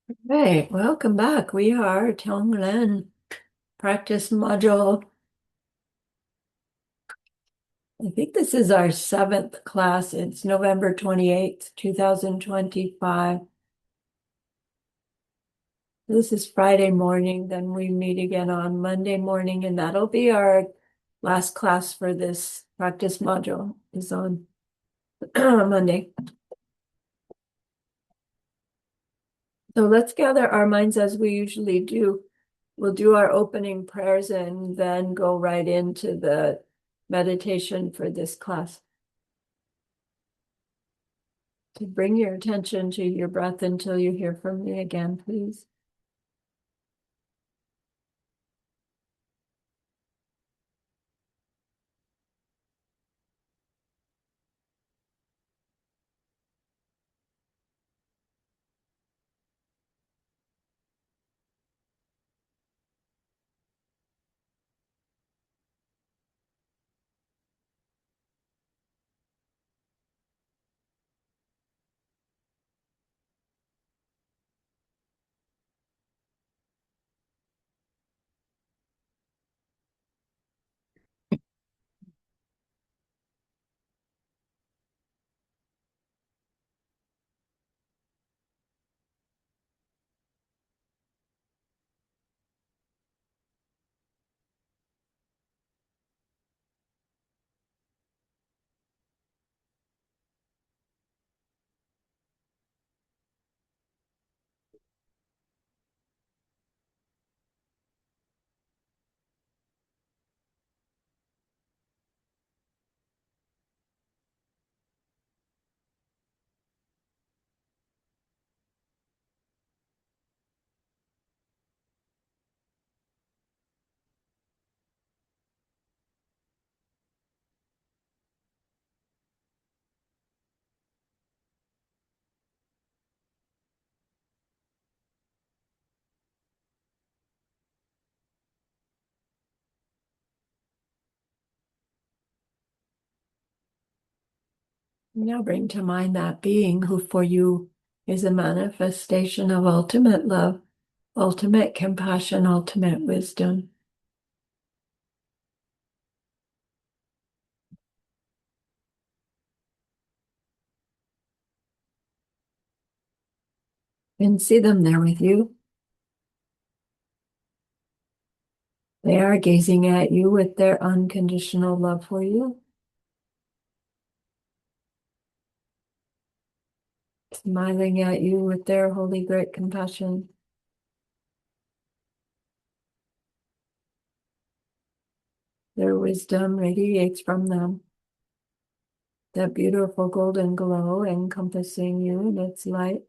Hey, welcome back. We are TongLen practice module. I think this is our seventh class. It's November 28th, 2025. This is Friday morning. Then we meet again on Monday morning, and that'll be our last class for this practice module is on Monday. So let's gather our minds as we usually do. We'll do our opening prayers and then go right into the meditation for this class. To bring your attention to your breath until you hear from me again, please. Now bring to mind that being who for you is a manifestation of ultimate love, ultimate compassion, ultimate wisdom. And see them there with you. They are gazing at you with their unconditional love for you, smiling at you with their holy great compassion. Their wisdom radiates from them, that beautiful golden glow encompassing you in its light.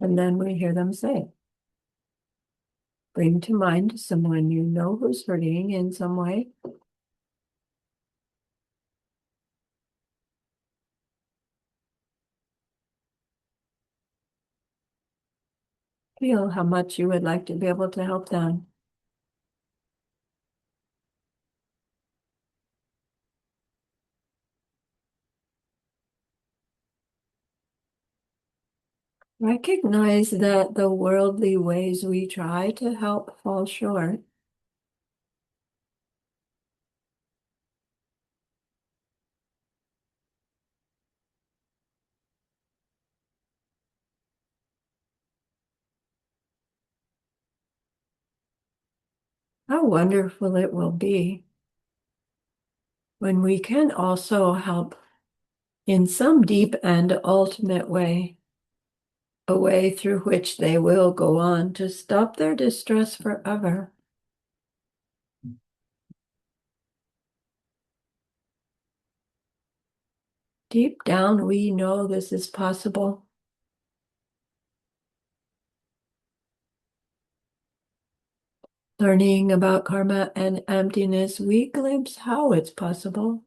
And then we hear them say, bring to mind someone you know who's hurting in some way. Feel how much you would like to be able to help them. Recognize that the worldly ways we try to help fall short. How wonderful it will be when we can also help in some deep and ultimate way, a way through which they will go on to stop their distress forever. Deep down, we know this is possible. Learning about karma and emptiness, we glimpse how it's possible.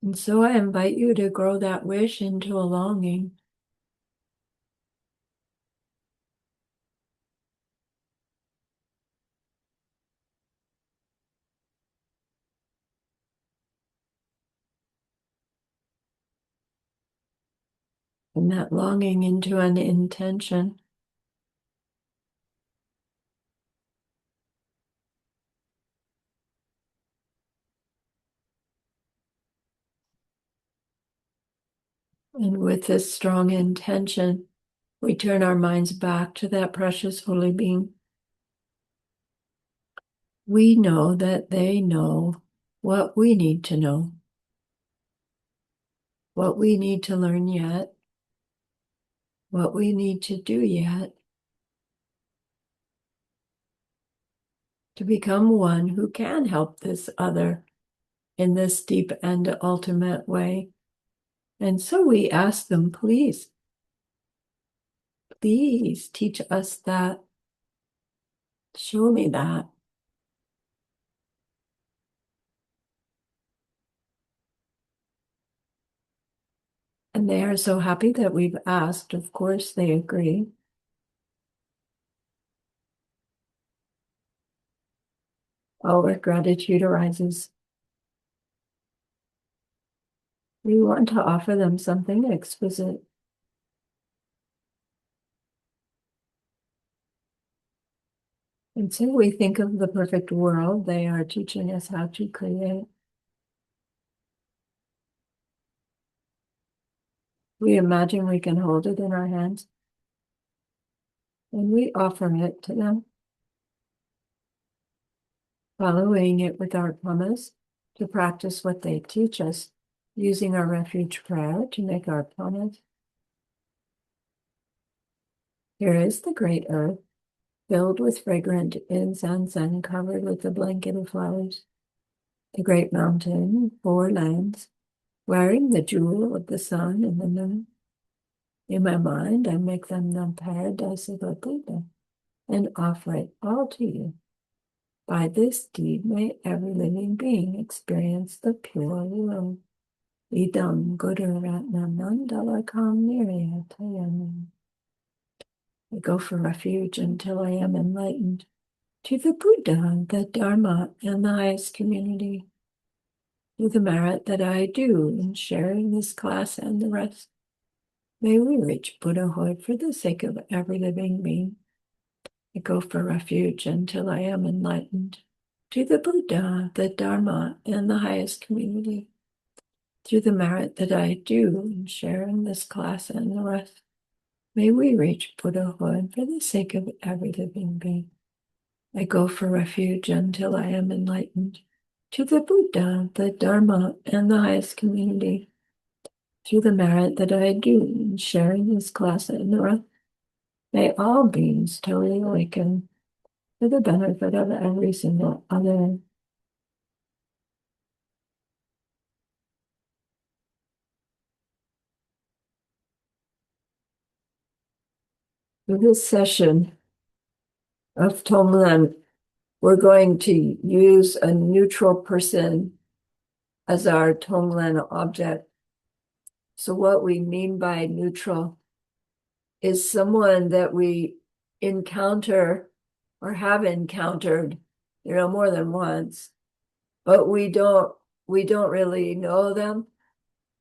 And so I invite you to grow that wish into a longing. And that longing into an intention. And with this strong intention, we turn our minds back to that precious holy being. We know that they know what we need to know, what we need to learn yet, what we need to do yet to become one who can help this other in this deep and ultimate way. And so we ask them, please, please teach us that. Show me that. And they are so happy that we've asked. Of course, they agree. Our gratitude arises. We want to offer them something exquisite. And so we think of the perfect world they are teaching us how to create. We imagine we can hold it in our hands, and we offer it to them, following it with our promise to practice what they teach us, using our refuge prayer to make our promise. Here is the great earth, filled with fragrant incense and covered with a blanket of flowers. The great mountain, 4 lands, wearing the jewel of the sun and the moon. In my mind, I make them the paradise of a Buddha and offer it all to you. By this deed, may every living being experience the pure love. Idam Guru Ratnamandala Kamiriyatayami. I go for refuge until I am enlightened to the Buddha, the Dharma, and the highest community. Through the merit that I do in sharing this class and the rest, may we reach Buddhahood for the sake of every living being. I go for refuge until I am enlightened to the Buddha, the Dharma, and the highest community. Through the merit that I do in sharing this class and the rest, may we reach Buddhahood for the sake of every living being. I go for refuge until I am enlightened to the Buddha, the Dharma, and the highest community. Through the merit that I do in sharing this class and the rest, may all beings totally awaken for the benefit of every single other. For this session of TongLen, we're going to use a neutral person as our TongLen object. So what we mean by neutral is someone that we encounter or have encountered, more than once, but we don't really know them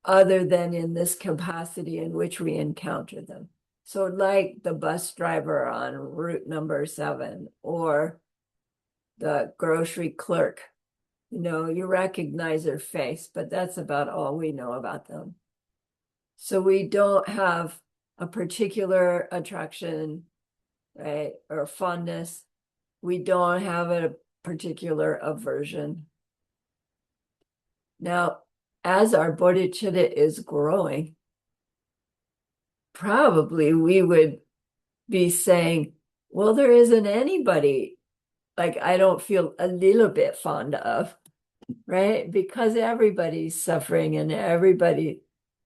other than in this capacity in which we encounter them. So like the bus driver on route number 7 or the grocery clerk, you recognize their face, but that's about all we know about them. So we don't have a particular attraction, right, or fondness. We don't have a particular aversion. Now, as our bodhicitta is growing, probably we would be saying, well, there isn't anybody like I don't feel a little bit fond of, right? Because everybody's suffering and everybody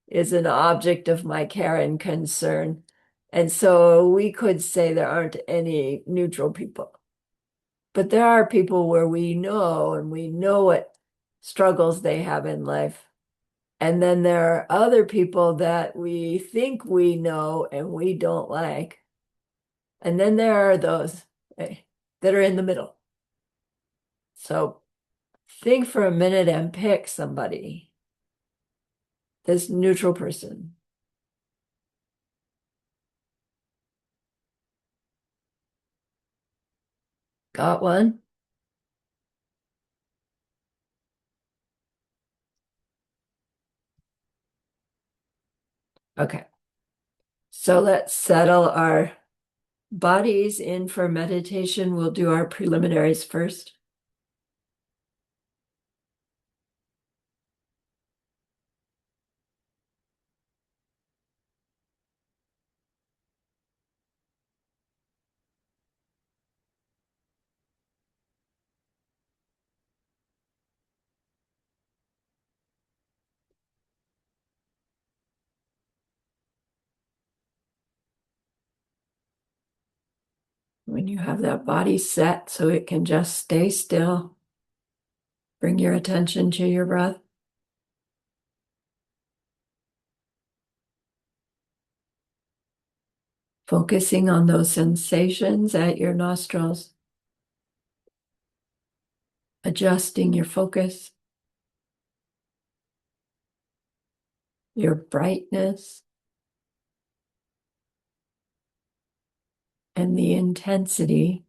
is an object of my care and concern. And so we could say there aren't any neutral people. But there are people where we know and we know what struggles they have in life. And then there are other people that we think we know and we don't like. And then there are those that are in the middle. So think for a minute and pick somebody, this neutral person. Got one? Okay. So let's settle our bodies in for meditation. We'll do our preliminaries first. When you have that body set so it can just stay still, bring your attention to your breath. Focusing on those sensations at your nostrils, adjusting your focus, your brightness, and the intensity,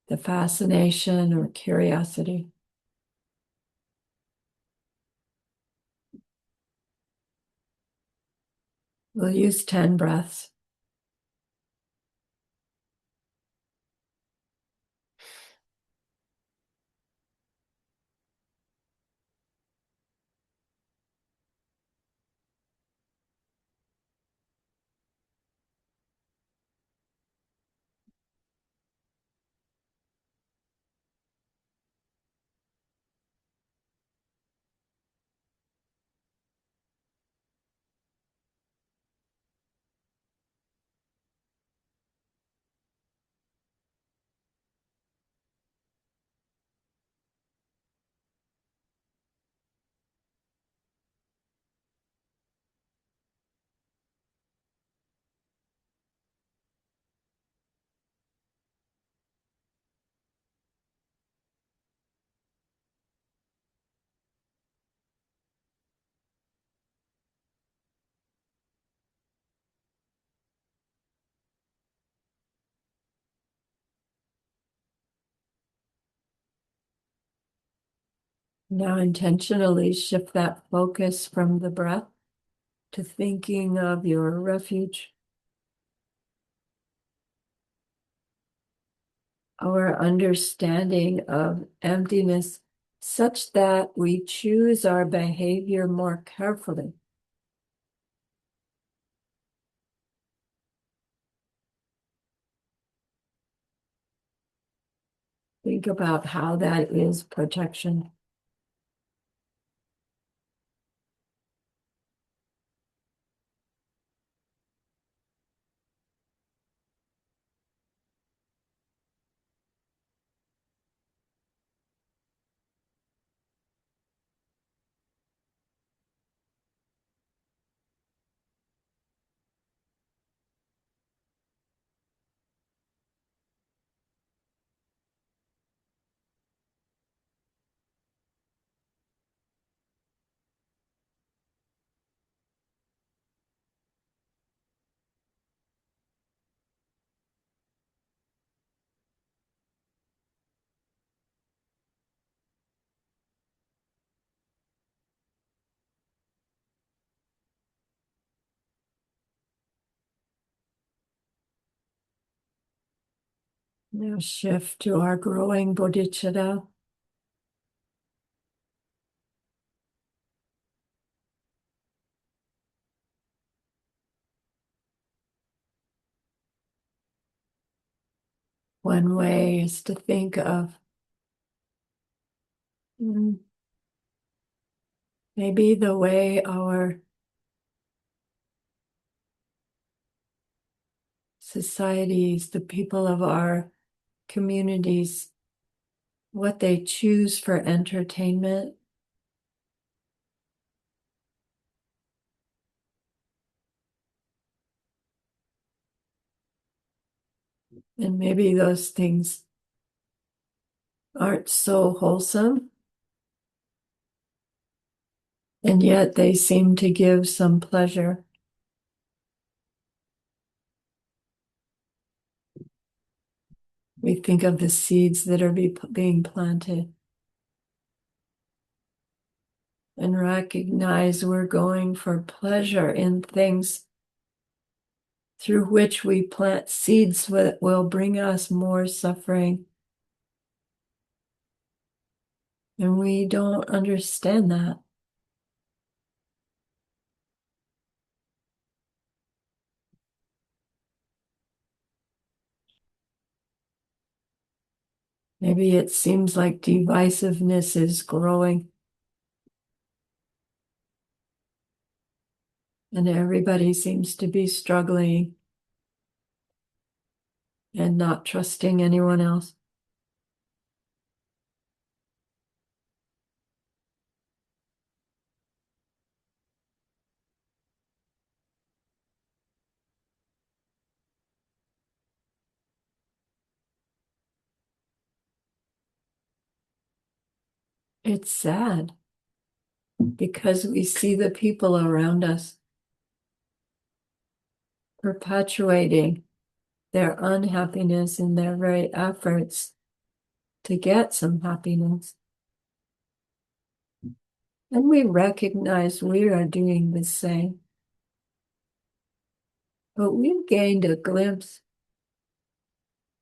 the fascination or curiosity. We'll use 10 breaths. Now intentionally shift that focus from the breath to thinking of your refuge, our understanding of emptiness, such that we choose our behavior more carefully. Think about how that is protection. Now shift to our growing bodhicitta. One way is to think of maybe the way our societies, the people of our communities, what they choose for entertainment And maybe those things aren't so wholesome, and yet they seem to give some pleasure. We think of the seeds that are being planted and recognize we're going for pleasure in things through which we plant seeds that will bring us more suffering. And we don't understand that. Maybe it seems like divisiveness is growing and everybody seems to be struggling and not trusting anyone else. It's sad because we see the people around us perpetuating their unhappiness in their very efforts to get some happiness. And we recognize we are doing the same. But we've gained a glimpse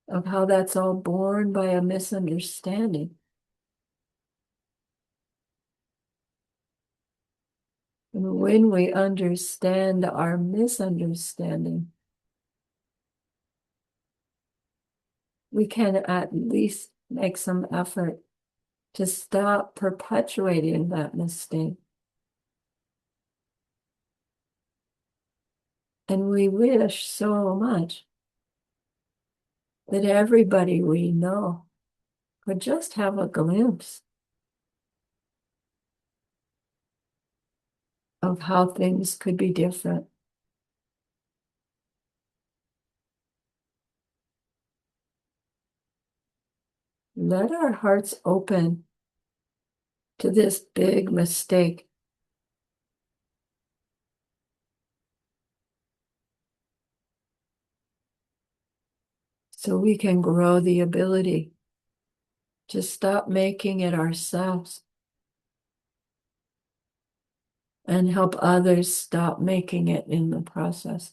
of how that's all born by a misunderstanding. And when we understand our misunderstanding, we can at least make some effort to stop perpetuating that mistake. And we wish so much that everybody we know could just have a glimpse of how things could be different. Let our hearts open to this big mistake. So we can grow the ability to stop making it ourselves and help others stop making it in the process.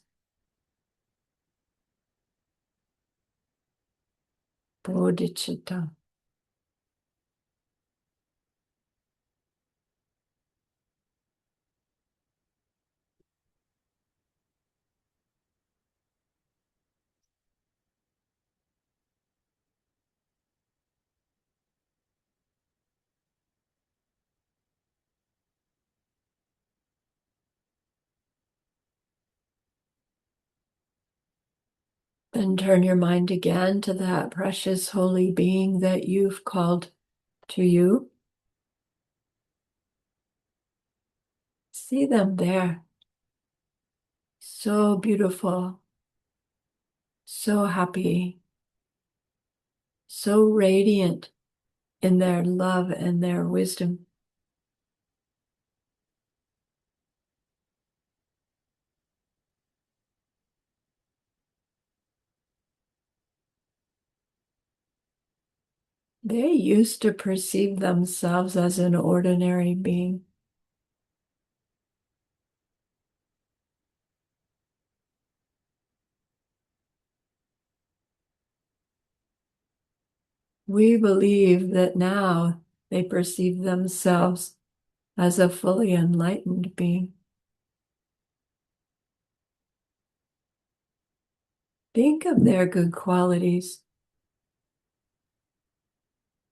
Bodhicitta. And turn your mind again to that precious holy being that you've called to you. See them there. So beautiful, so happy, so radiant in their love and their wisdom. They used to perceive themselves as an ordinary being. We believe that now they perceive themselves as a fully enlightened being. Think of their good qualities.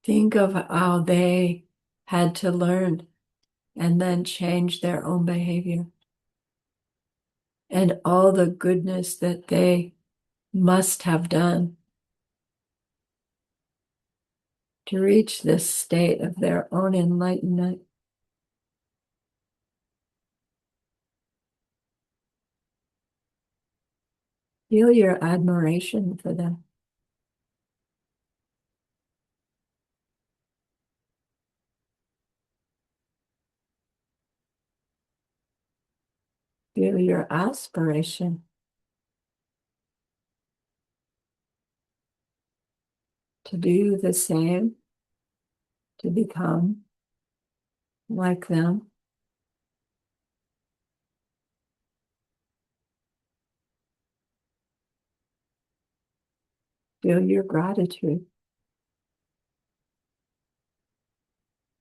Think of how they had to learn and then change their own behavior and all the goodness that they must have done to reach this state of their own enlightenment. Feel your admiration for them. Feel your aspiration to do the same, to become like them. Feel your gratitude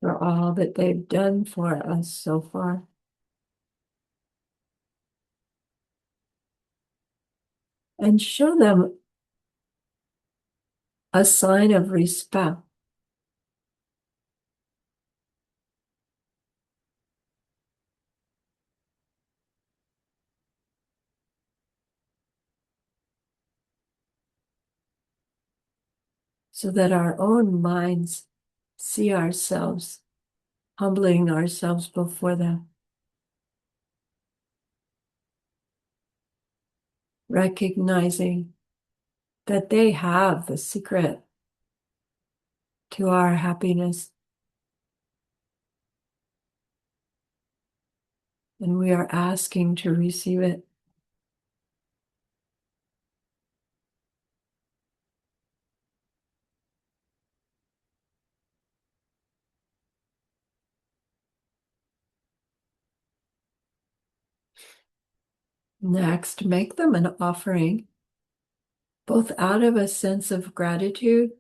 for all that they've done for us so far. And show them a sign of respect. So that our own minds see ourselves, humbling ourselves before them, recognizing that they have the secret to our happiness, and we are asking to receive it. Next, make them an offering, both out of a sense of gratitude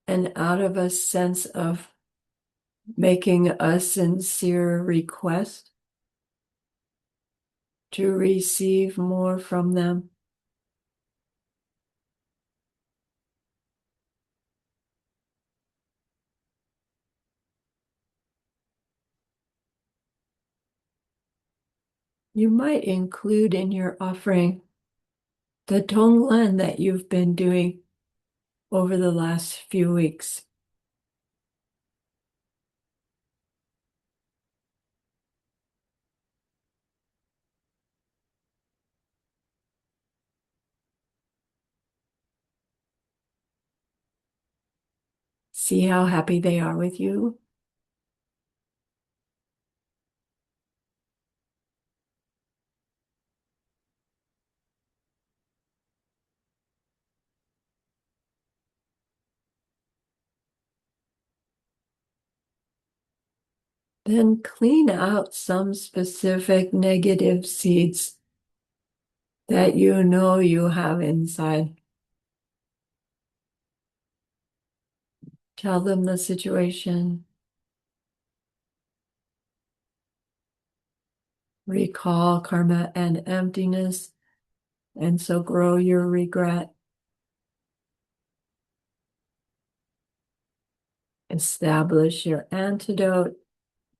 and out of a sense of making a sincere request to receive more from them. You might include in your offering the TongLen that you've been doing over the last few weeks. See how happy they are with you. Then clean out some specific negative seeds that you know you have inside. Tell them the situation. Recall karma and emptiness, and so grow your regret. Establish your antidote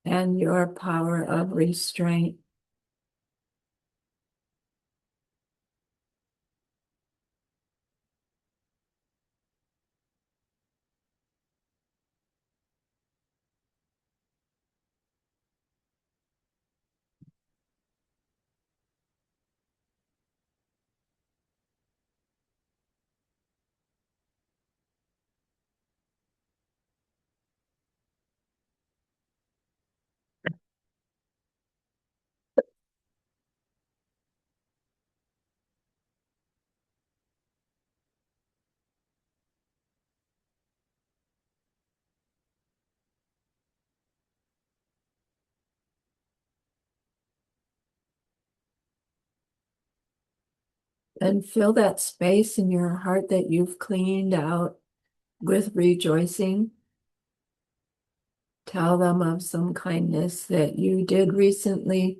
and your power of restraint. And fill that space in your heart that you've cleaned out with rejoicing. Tell them of some kindness that you did recently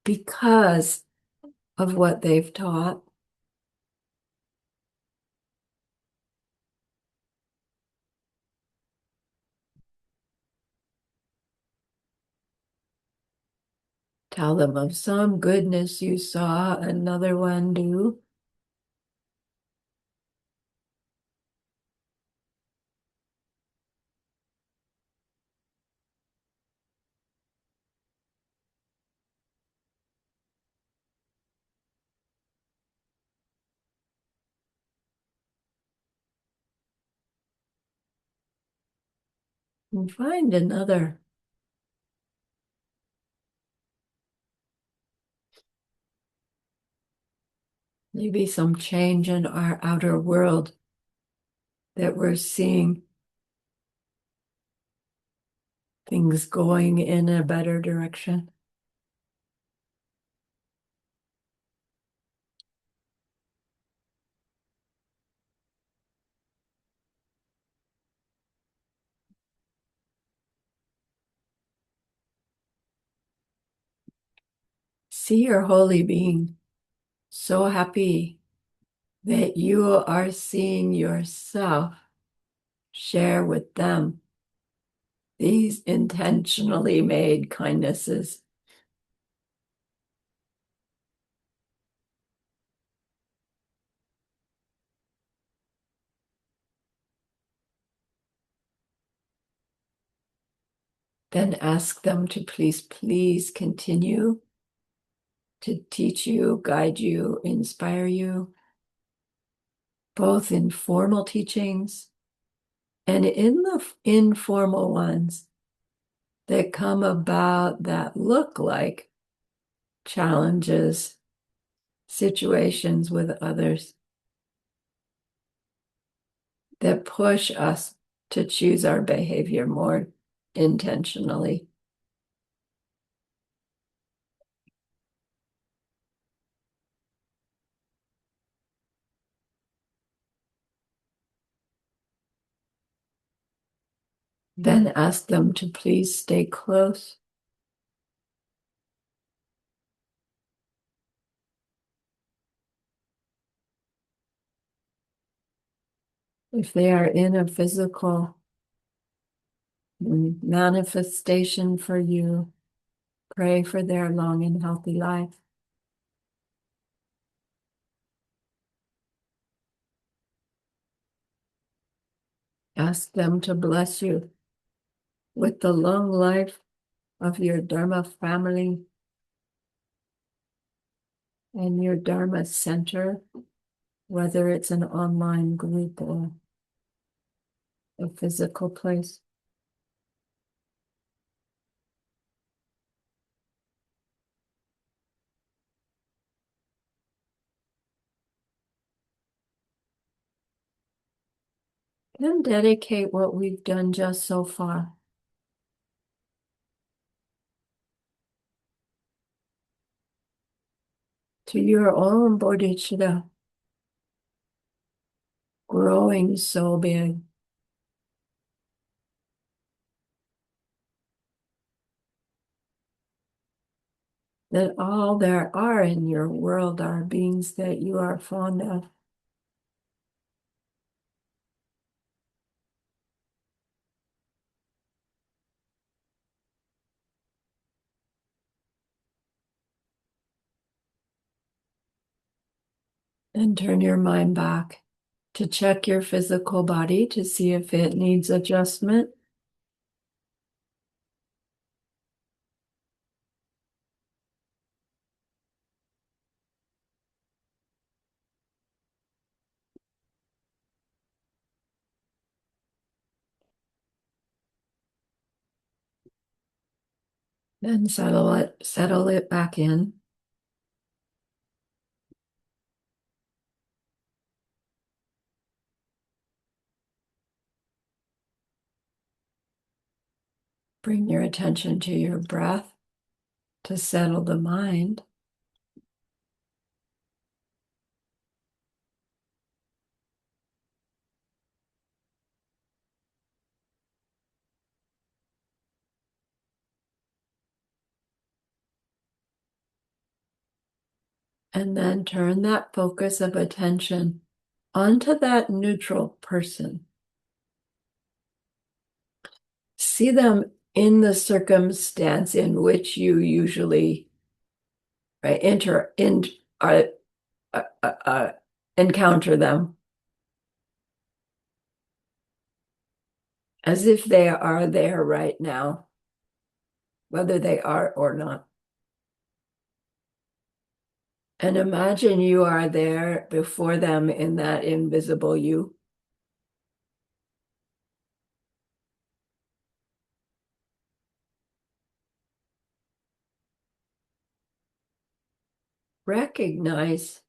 because of what they've taught. Tell them of some goodness you saw another one do. And find another Maybe some change in our outer world that we're seeing things going in a better direction. See your holy being so happy that you are seeing yourself share with them these intentionally made kindnesses. Then ask them to please continue to teach you, guide you, inspire you, both in formal teachings and in the informal ones that come about that look like challenges, situations with others that push us to choose our behavior more intentionally. Then ask them to please stay close. If they are in a physical manifestation for you, pray for their long and healthy life. Ask them to bless you with the long life of your Dharma family and your Dharma center, whether it's an online group or a physical place. Then dedicate what we've done just so far to your own bodhicitta growing so big that all there are in your world are beings that you are fond of. And turn your mind back to check your physical body to see if it needs adjustment. Then settle it back in. Bring your attention to your breath to settle the mind. And then turn that focus of attention onto that neutral person. See them in the circumstance in which you usually enter in, uh, uh, uh, encounter them, as if they are there right now, whether they are or not. And imagine you are there before them in that invisible you. Recognize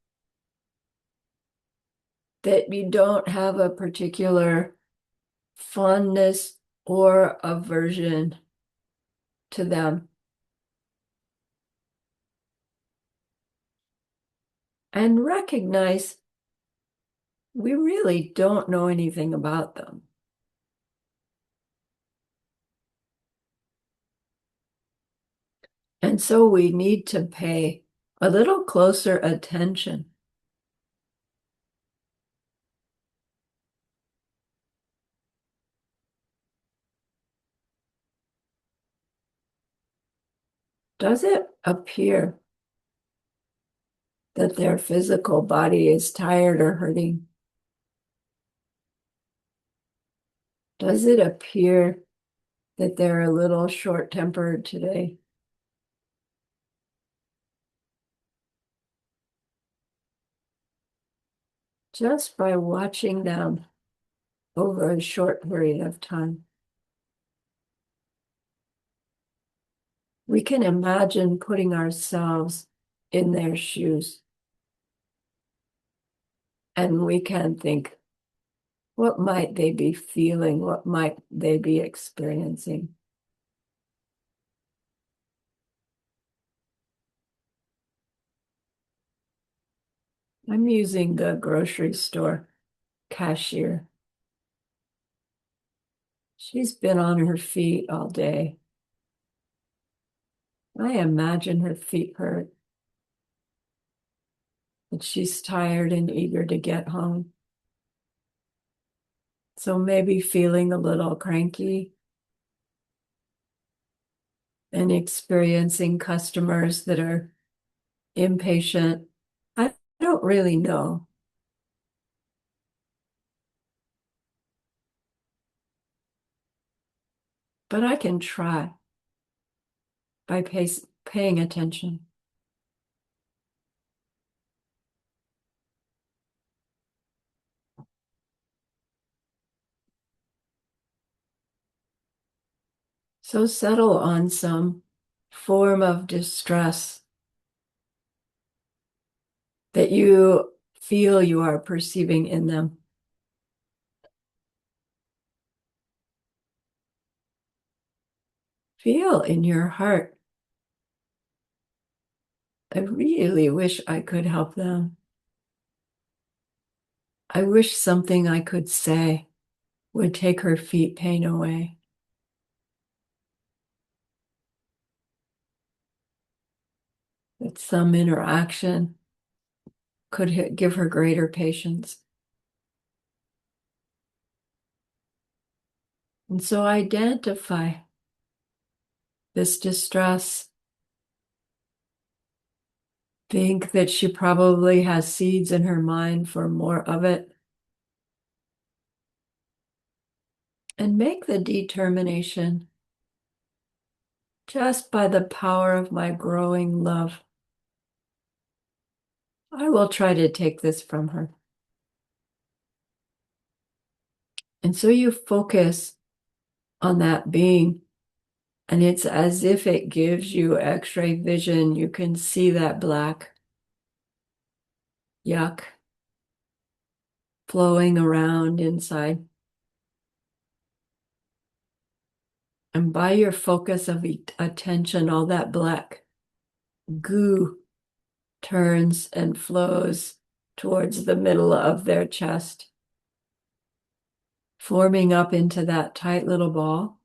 that you don't have a particular fondness or aversion to them. And recognize we really don't know anything about them. And so we need to pay a little closer attention. Does it appear that their physical body is tired or hurting? Does it appear that they're a little short-tempered today? Just by watching them over a short period of time, we can imagine putting ourselves in their shoes. And we can think, what might they be feeling? What might they be experiencing? I'm using the grocery store cashier. She's been on her feet all day. I imagine her feet hurt, but she's tired and eager to get home. So maybe feeling a little cranky and experiencing customers that are impatient. I don't really know, but I can try by paying attention. So settle on some form of distress that you feel you are perceiving in them. Feel in your heart, I really wish I could help them. I wish something I could say would take her feet pain away. That some interaction could give her greater patience. And so identify this distress. Think that she probably has seeds in her mind for more of it. And make the determination just by the power of my growing love. I will try to take this from her. And so you focus on that being, and it's as if it gives you x-ray vision. You can see that black yuck flowing around inside. And by your focus of attention, all that black goo turns and flows towards the middle of their chest, forming up into that tight little ball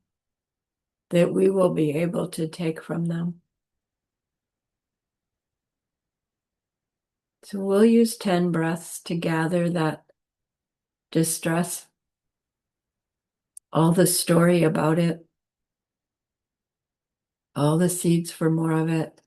that we will be able to take from them. So we'll use 10 breaths to gather that distress, all the story about it, all the seeds for more of it.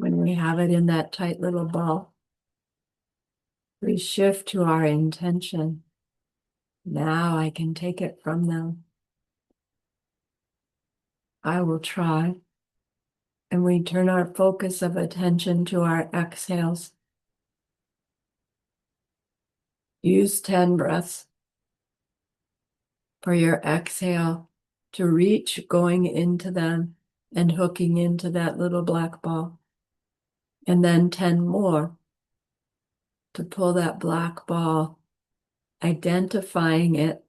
When we have it in that tight little ball, we shift to our intention. Now I can take it from them. I will try. And we turn our focus of attention to our exhales. Use 10 breaths for your exhale to reach going into them and hooking into that little black ball. And then 10 more to pull that black ball, identifying it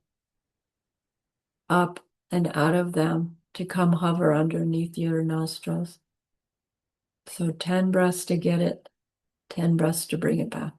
up and out of them to come hover underneath your nostrils. So 10 breaths to get it, 10 breaths to bring it back.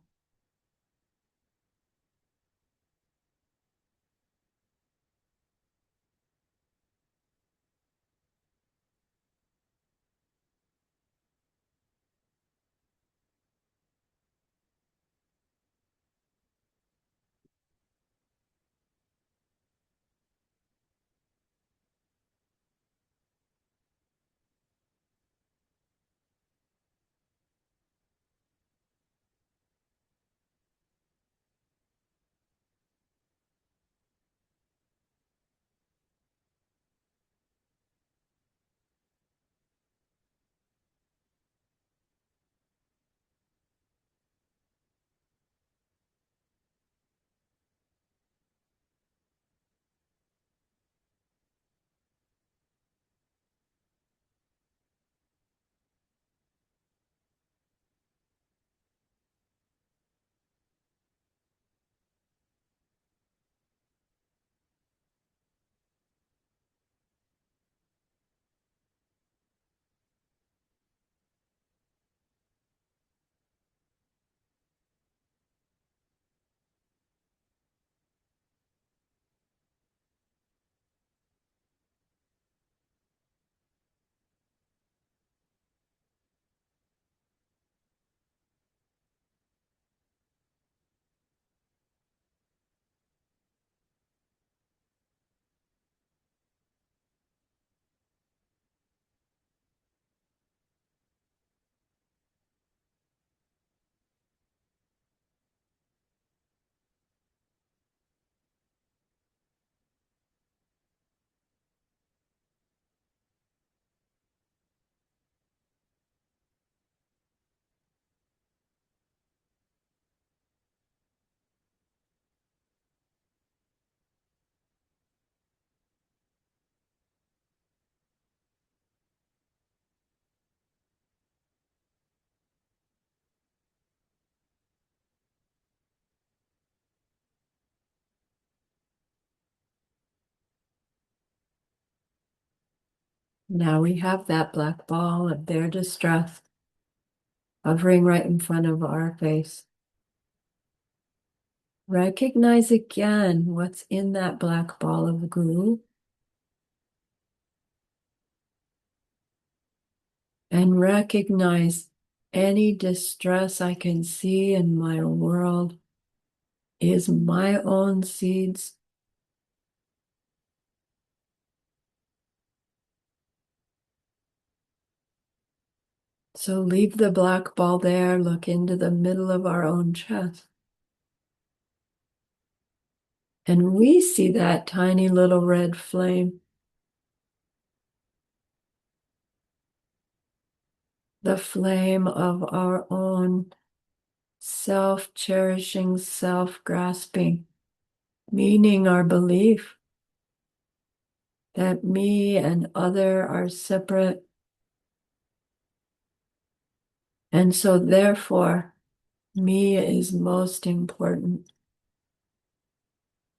Now we have that black ball of their distress hovering right in front of our face. Recognize again what's in that black ball of goo and recognize any distress I can see in my world is my own seeds. So leave the black ball there, look into the middle of our own chest. And we see that tiny little red flame, the flame of our own self-cherishing, self-grasping, meaning our belief that me and other are separate. And so therefore, me is most important.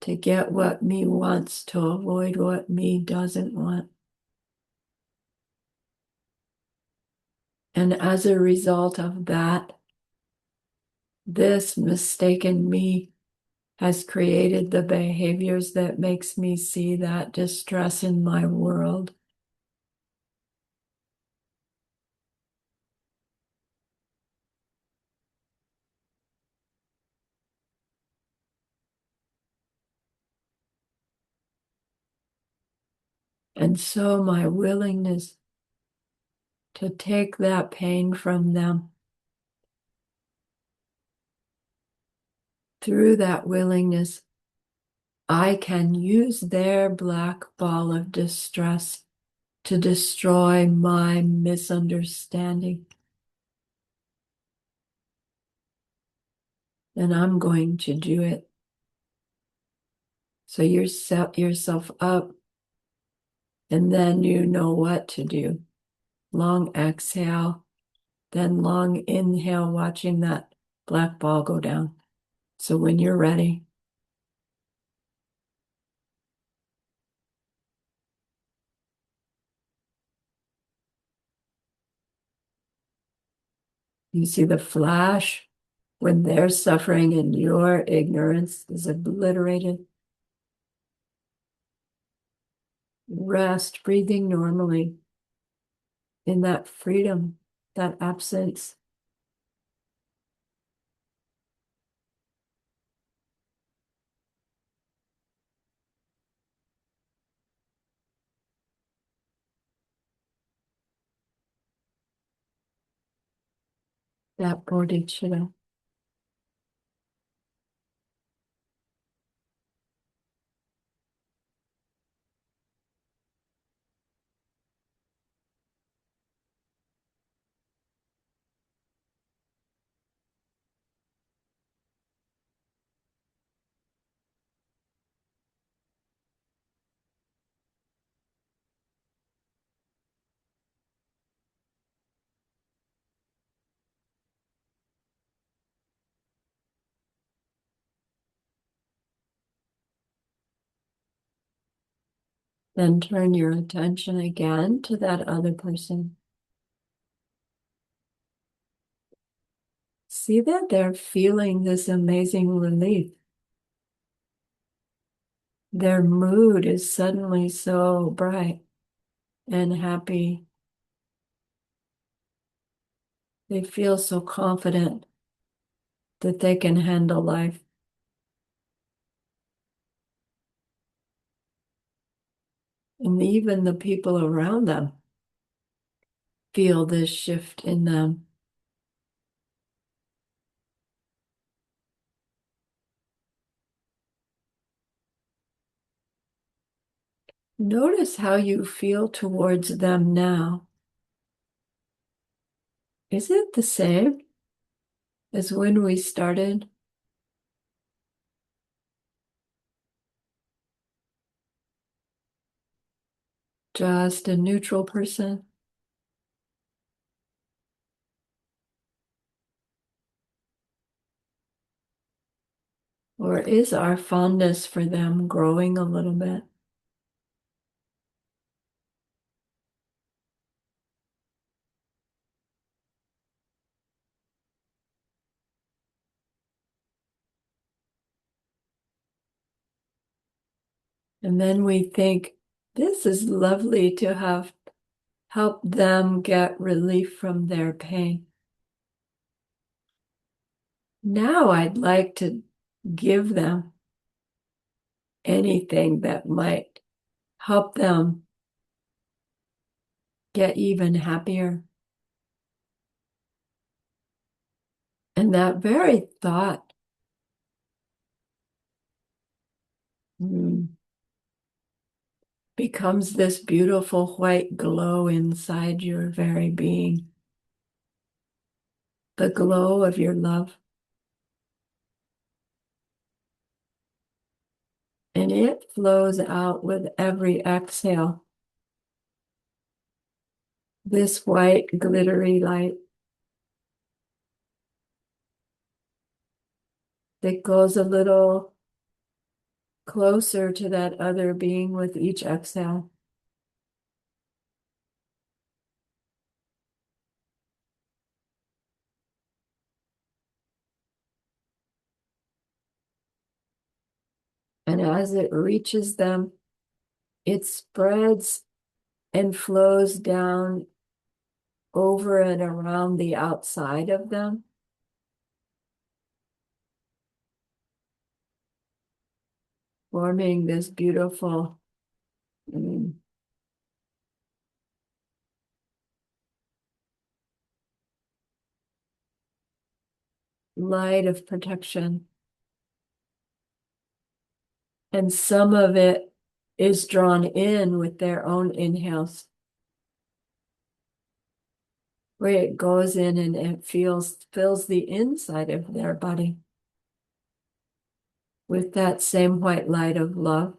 To get what me wants, to avoid what me doesn't want. And as a result of that, this mistaken me has created the behaviors that makes me see that distress in my world. And so my willingness to take that pain from them through that willingness. I can use their black ball of distress to destroy my misunderstanding. And I'm going to do it. So you set yourself up, and then you know what to do. Long exhale, then long inhale, watching that black ball go down. So when you're ready, you see the flash when they're suffering and your ignorance is obliterated. Rest, breathing normally in that freedom, that absence. That bodhicitta. Then turn your attention again to that other person. See that they're feeling this amazing relief. Their mood is suddenly so bright and happy. They feel so confident that they can handle life. And even the people around them feel this shift in them. Notice how you feel towards them now. Is it the same as when we started? Just a neutral person? Or is our fondness for them growing a little bit? And then we think, this is lovely to have helped them get relief from their pain. Now I'd like to give them anything that might help them get even happier. And that very thought mm, becomes this beautiful white glow inside your very being, the glow of your love. And it flows out with every exhale. This white glittery light that goes a little closer to that other being with each exhale. And as it reaches them, it spreads and flows down over and around the outside of them, forming this beautiful mm, light of protection. And some of it is drawn in with their own inhales, where it goes in and it fills the inside of their body with that same white light of love.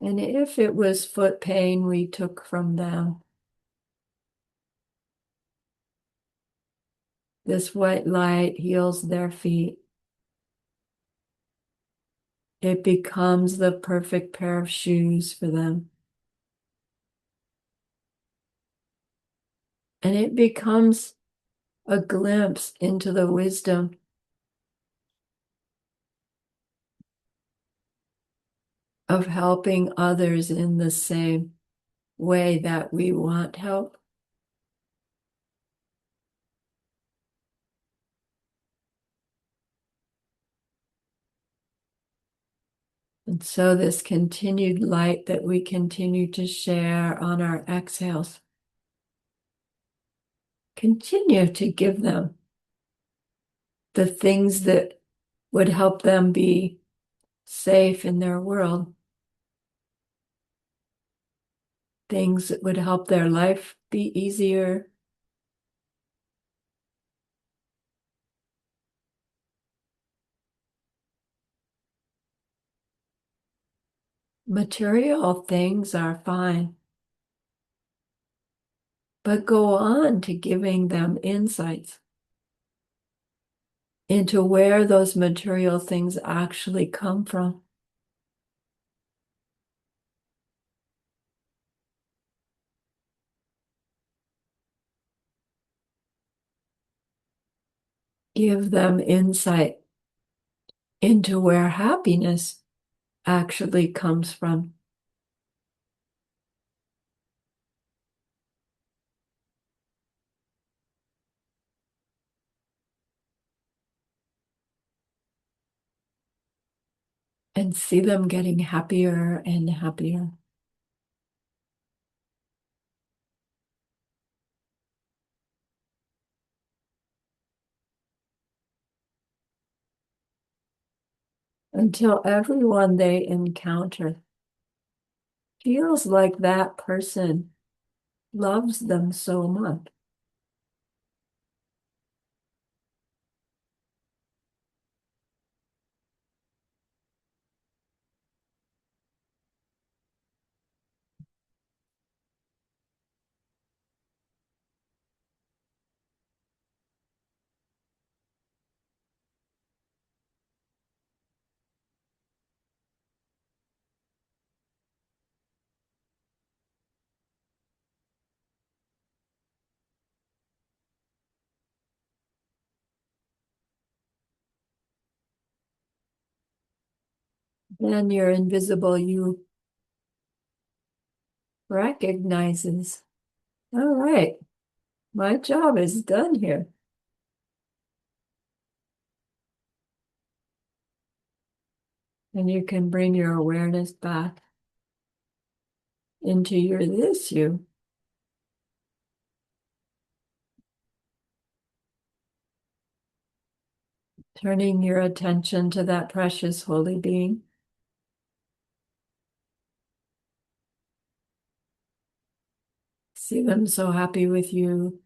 And if it was foot pain we took from them, this white light heals their feet. It becomes the perfect pair of shoes for them. And it becomes a glimpse into the wisdom of helping others in the same way that we want help. And so this continued light that we continue to share on our exhales, continue to give them the things that would help them be safe in their world, things that would help their life be easier, material things are fine, but go on to giving them insights into where those material things actually come from. Give them insight into where happiness actually comes from. And see them getting happier and happier. Until everyone they encounter feels like that person loves them so much. Then your invisible you recognizes, all right, my job is done here. And you can bring your awareness back into your this you. Turning your attention to that precious holy being. See them so happy with you.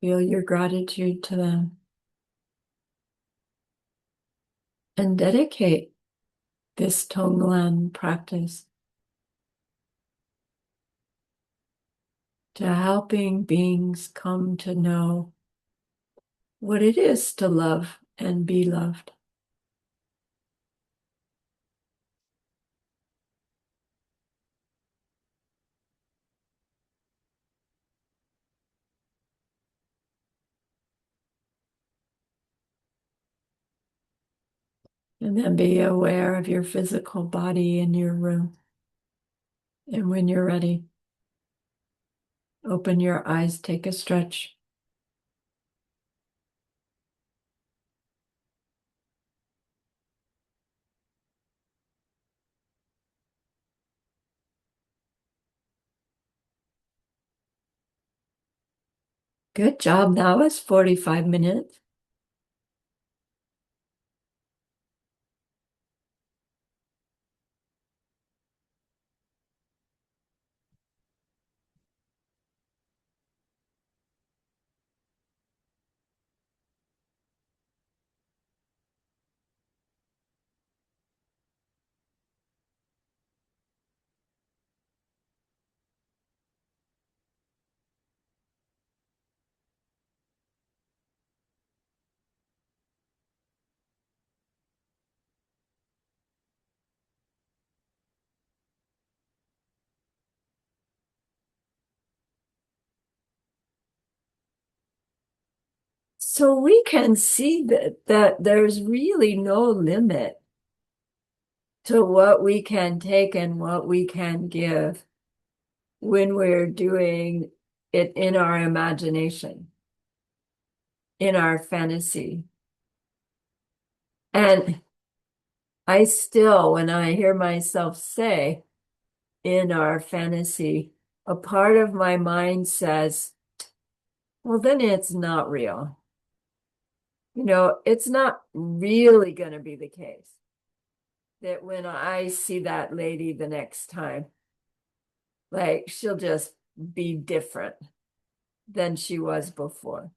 Feel your gratitude to them. And dedicate this TongLen practice to helping beings come to know what it is to love and be loved. And then be aware of your physical body in your room. And when you're ready, open your eyes, take a stretch. Good job. That was 45 minutes. So we can see that there's really no limit to what we can take and what we can give when we're doing it in our imagination, in our fantasy. And I still, when I hear myself say in our fantasy, a part of my mind says, well, then it's not real. It's not really going to be the case that when I see that lady the next time, like she'll just be different than she was before.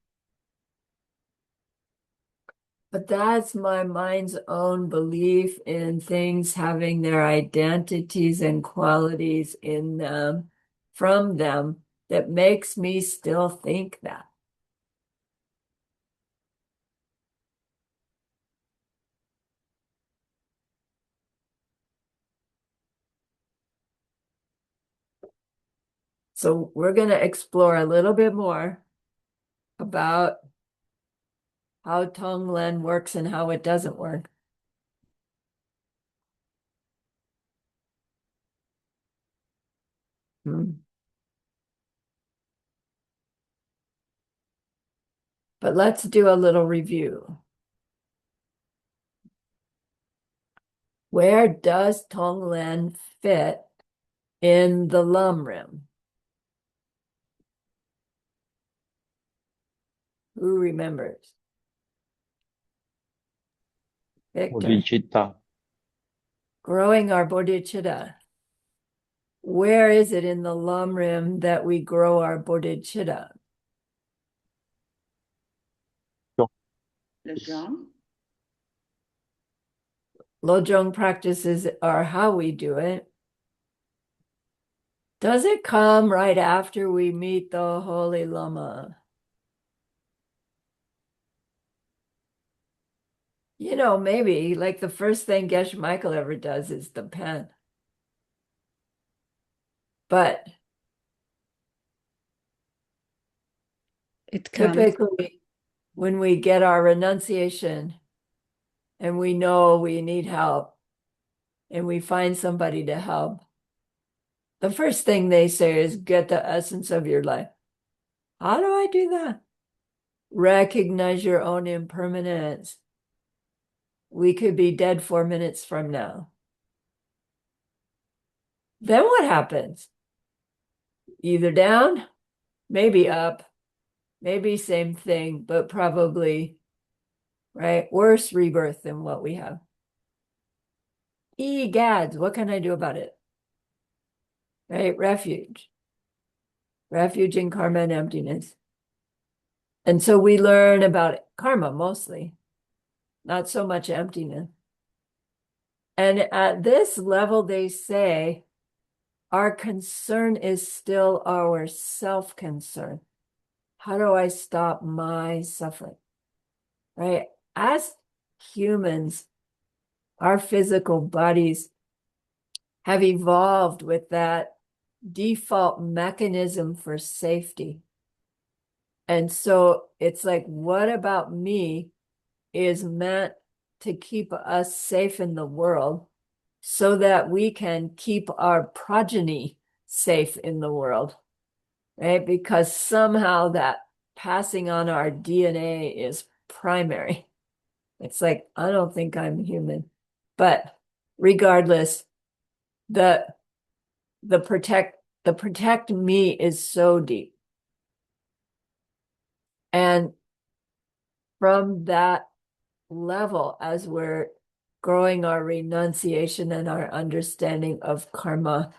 But that's my mind's own belief in things having their identities and qualities in them, from them, that makes me still think that. So we're going to explore a little bit more about how TongLen works and how it doesn't work. Hmm. But let's do a little review. Where does TongLen fit in the Lum rim? Who remembers? Victor. bodhicitta, Growing our bodhicitta. Where is it in the Lum rim that we grow our bodhicitta? Lojong practices are how we do it. Does it come right after we meet the Holy Lama? Maybe like the first thing Geshe Michael ever does is the pen. But It comes. typically, when we get our renunciation and we know we need help and we find somebody to help, the first thing they say is get the essence of your life. How do I do that? Recognize your own impermanence. We could be dead 4 minutes from now. Then what happens? Either down, maybe up, maybe same thing, but probably, right, worse rebirth than what we have. Egads, what can I do about it? Right? Refuge in karma and emptiness. And so we learn about karma mostly, not so much emptiness. And at this level, they say our concern is still our self-concern. How do I stop my suffering? Right? As humans, our physical bodies have evolved with that default mechanism for safety. And so it's like, what about me is meant to keep us safe in the world so that we can keep our progeny safe in the world, right? Because somehow that passing on our DNA is primary. It's like, I don't think I'm human. But regardless, the the protect me is so deep. And from that level, as we're growing our renunciation and our understanding of karma,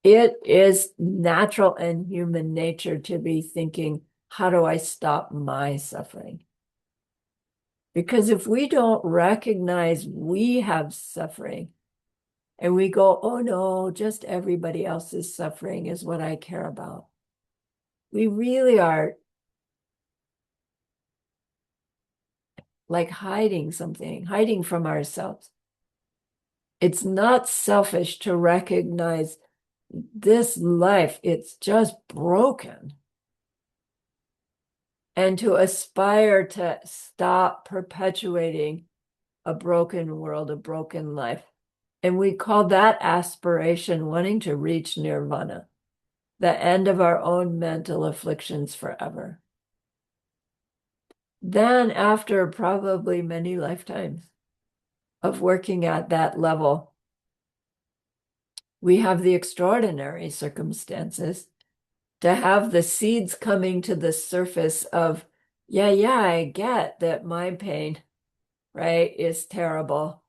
it is natural and human nature to be thinking, how do I stop my suffering? Because if we don't recognize we have suffering and we go, oh no, just everybody else's suffering is what I care about, we really are like hiding something, hiding from ourselves. It's not selfish to recognize this life, it's just broken. And to aspire to stop perpetuating a broken world, a broken life. And we call that aspiration wanting to reach nirvana, the end of our own mental afflictions forever. Then, after probably many lifetimes of working at that level, we have the extraordinary circumstances to have the seeds coming to the surface of, yeah, I get that my pain, right, is terrible.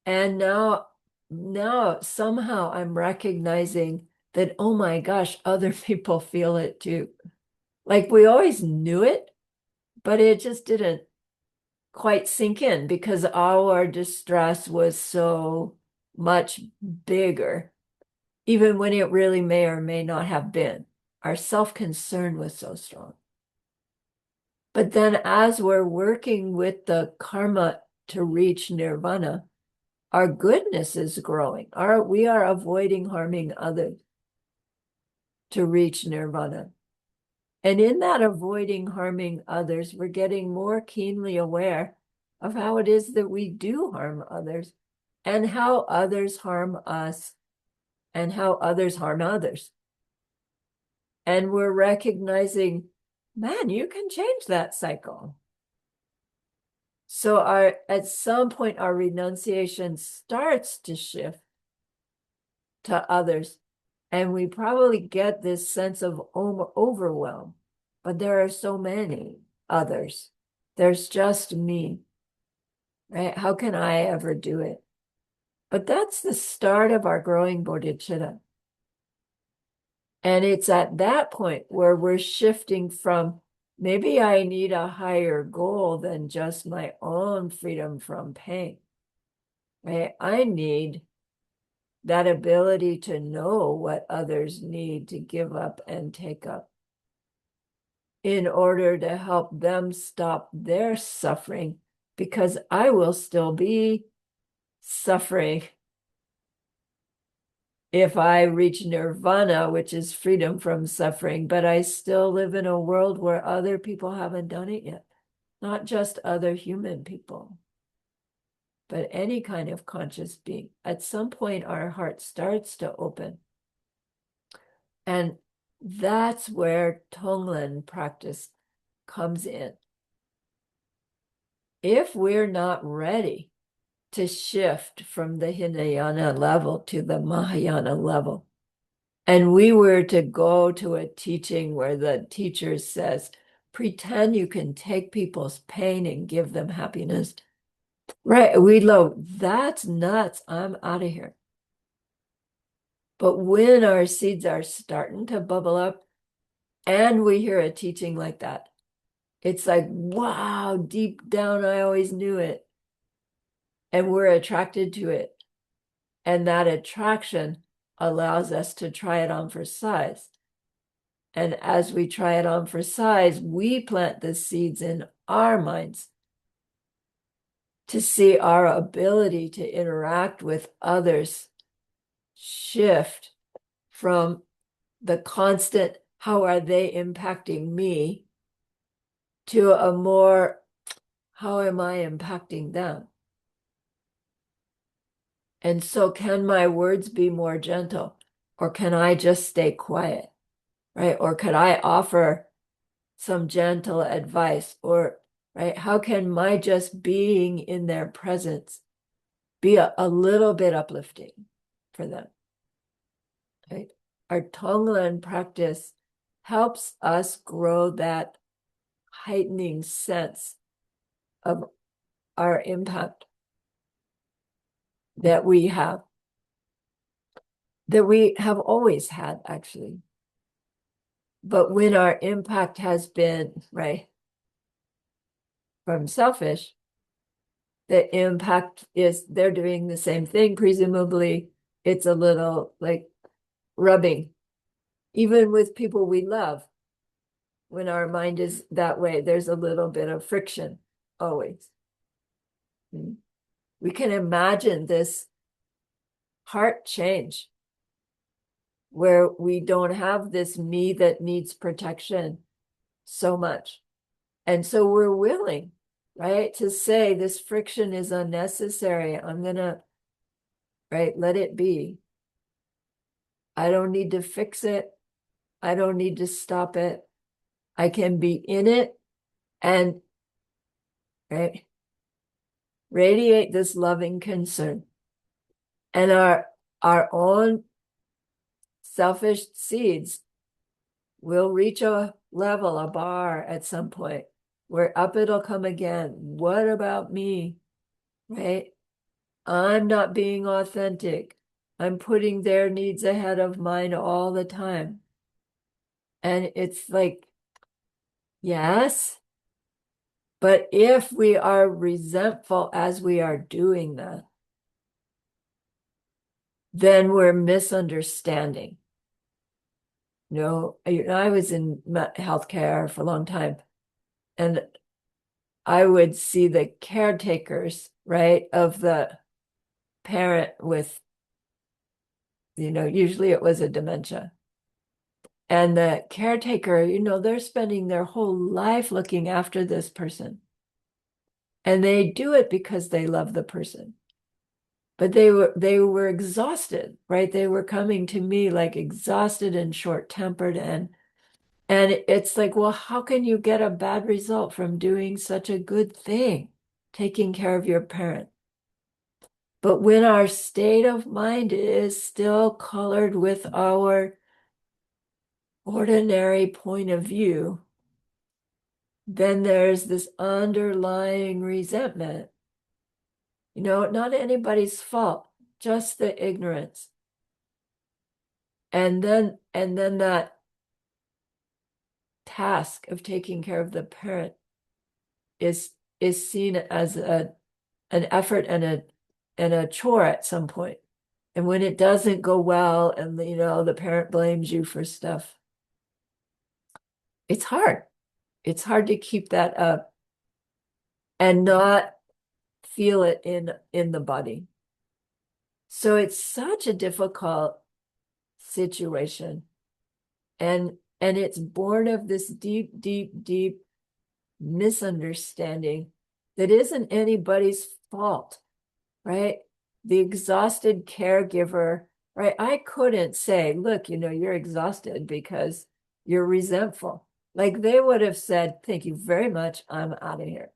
And now somehow I'm recognizing that, oh my gosh, other people feel it too. Like we always knew it, but it just didn't quite sink in because our distress was so much bigger, even when it really may or may not have been. Our self-concern was so strong. But then as we're working with the karma to reach nirvana, our goodness is growing. We are avoiding harming others to reach nirvana. And in that avoiding harming others, we're getting more keenly aware of how it is that we do harm others and how others harm us and how others harm others. And we're recognizing, man, you can change that cycle. So at some point, our renunciation starts to shift to others. And we probably get this sense of overwhelm, but there are so many others. There's just me, right? How can I ever do it? But that's the start of our growing bodhicitta. And it's at that point where we're shifting from maybe I need a higher goal than just my own freedom from pain, right? I need that ability to know what others need to give up and take up in order to help them stop their suffering, because I will still be suffering if I reach nirvana, which is freedom from suffering, but I still live in a world where other people haven't done it yet, not just other human people, but any kind of conscious being. At some point, our heart starts to open. And that's where TongLen practice comes in. If we're not ready to shift from the Hinayana level to the Mahayana level, and we were to go to a teaching where the teacher says, pretend you can take people's pain and give them happiness, right? We'd go, that's nuts. I'm out of here. But when our seeds are starting to bubble up and we hear a teaching like that, it's like, wow, deep down, I always knew it. And we're attracted to it. And that attraction allows us to try it on for size. And as we try it on for size, we plant the seeds in our minds to see our ability to interact with others shift from the constant, how are they impacting me, to a more, how am I impacting them? And so, can my words be more gentle, or can I just stay quiet, right? Or could I offer some gentle advice, or, right, how can my just being in their presence be a little bit uplifting for them, right? Our TongLen practice helps us grow that heightening sense of our impact that we have always had, actually. But when our impact has been, right, from selfish, the impact is they're doing the same thing, presumably. It's a little like rubbing, even with people we love. When our mind is that way, there's a little bit of friction always. We can imagine this heart change where we don't have this me that needs protection so much. And so we're willing, right, to say this friction is unnecessary. I'm going to, right, let it be. I don't need to fix it. I don't need to stop it. I can be in it and, right, radiate this loving concern. And our own selfish seeds will reach a level, a bar at some point where up it'll come again. What about me? Right? I'm not being authentic. I'm putting their needs ahead of mine all the time. And it's like, yes, but if we are resentful as we are doing that, then we're misunderstanding. I was in healthcare for a long time, and I would see the caretakers, right, of the parent with, usually it was a dementia. And the caretaker, they're spending their whole life looking after this person. And they do it because they love the person. But they were exhausted, right? They were coming to me like exhausted and short-tempered, and it's like, well, how can you get a bad result from doing such a good thing, taking care of your parent? But when our state of mind is still colored with our ordinary point of view, then there's this underlying resentment. Not anybody's fault, just the ignorance. And then that task of taking care of the parent is seen as an effort and a chore at some point. And when it doesn't go well and the parent blames you for stuff, it's hard. It's hard to keep that up and not feel it in the body. So it's such a difficult situation. And it's born of this deep, deep, deep misunderstanding that isn't anybody's fault, right? The exhausted caregiver, right? I couldn't say, look, you're exhausted because you're resentful. Like they would have said, thank you very much, I'm out of here.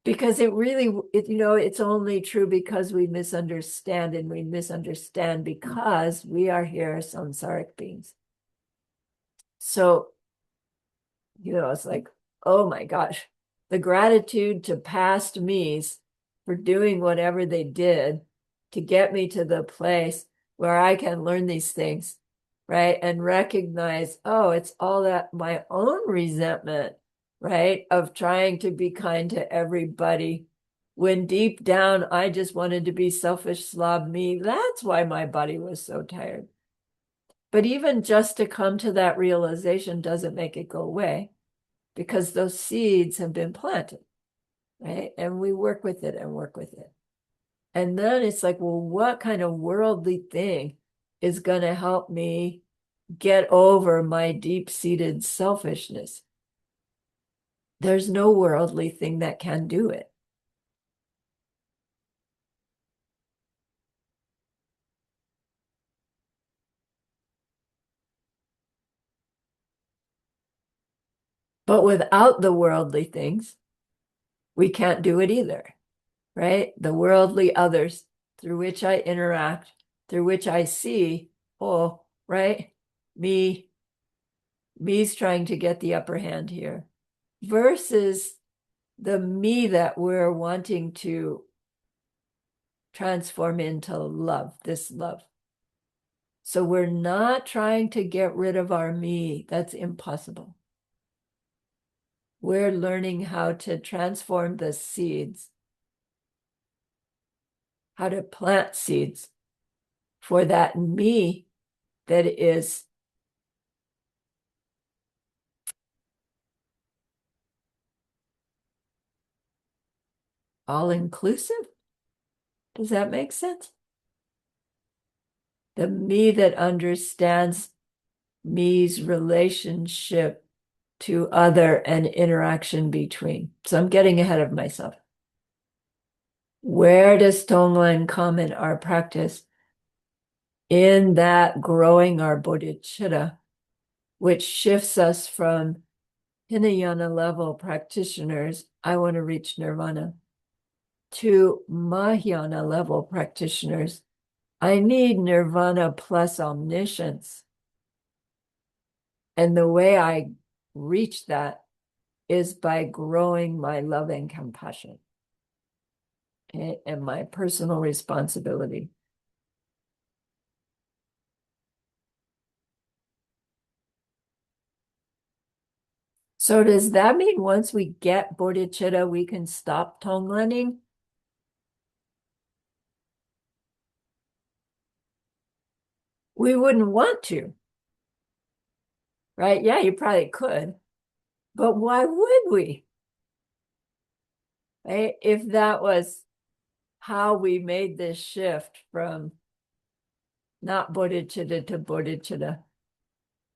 Because it's only true because we misunderstand, and we misunderstand because we are here samsaric beings. So, it's like, oh my gosh, the gratitude to past me's for doing whatever they did to get me to the place where I can learn these things, right? And recognize, oh, it's all that my own resentment, right? Of trying to be kind to everybody when deep down I just wanted to be selfish slob me. That's why my body was so tired. But even just to come to that realization doesn't make it go away, because those seeds have been planted, right? And we work with it and work with it. And then it's like, well, what kind of worldly thing is going to help me get over my deep-seated selfishness? There's no worldly thing that can do it. But without the worldly things, we can't do it either, right? The worldly others through which I interact, through which I see, oh, right? Me's trying to get the upper hand here. versus the me that we're wanting to transform into love, this love. So we're not trying to get rid of our me. That's impossible. We're learning how to transform the seeds, how to plant seeds for that me that is all inclusive. Does that make sense? The me that understands me's relationship to other and interaction between. So I'm getting ahead of myself. Where does TongLen come in our practice? In that growing our bodhicitta, which shifts us from Hinayana level practitioners, I want to reach nirvana, to Mahayana level practitioners, I need nirvana plus omniscience. And the way I reach that is by growing my love and compassion and my personal responsibility. So does that mean once we get bodhicitta, we can stop tonglening? We wouldn't want to, right? Yeah, you probably could, but why would we? Right? If that was how we made this shift from not bodhicitta to bodhicitta,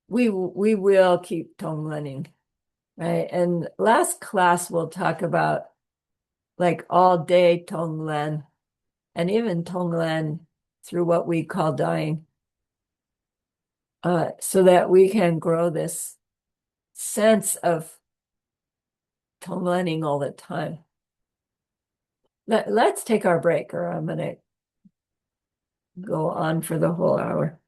we will keep tonglening, right? And last class we'll talk about like all day tonglen and even tonglen through what we call dying, so that we can grow this sense of tonglening all the time. Let's take our break, or I'm going to go on for the whole hour.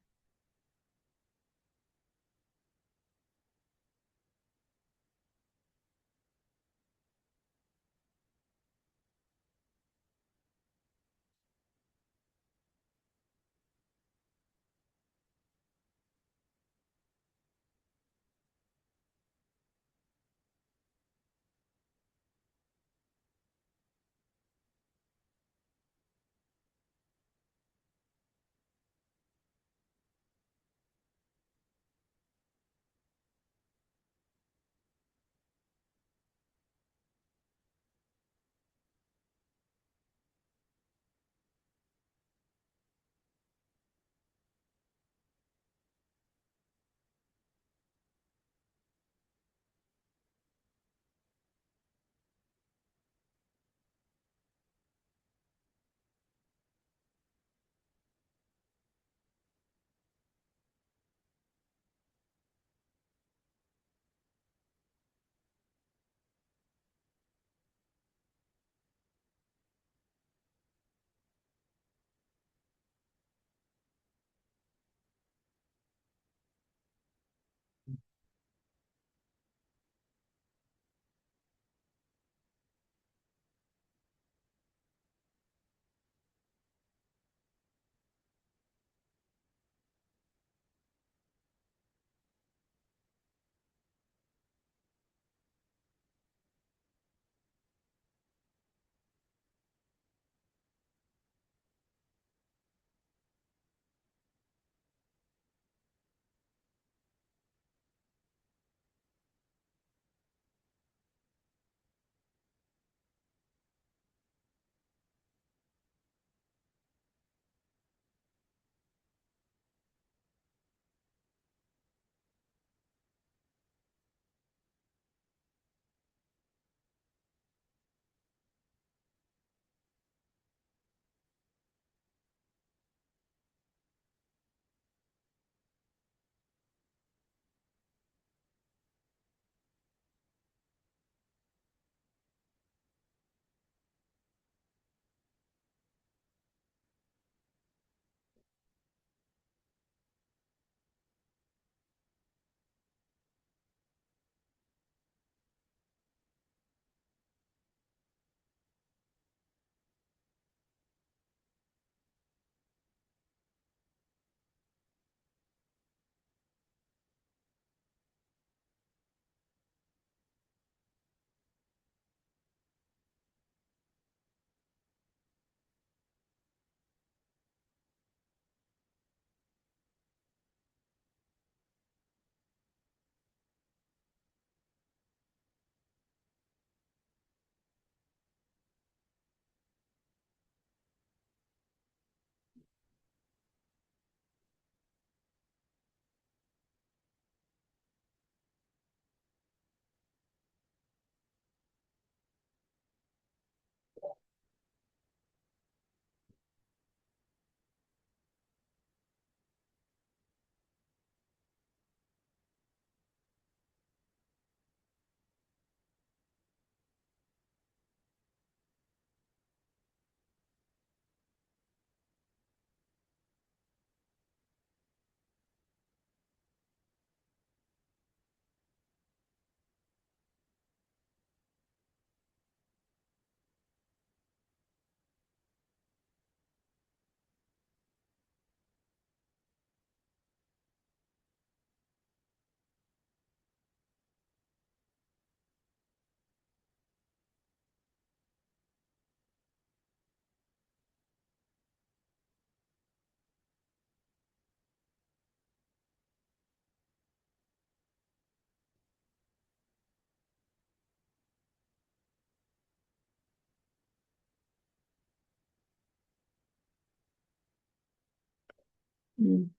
Mm.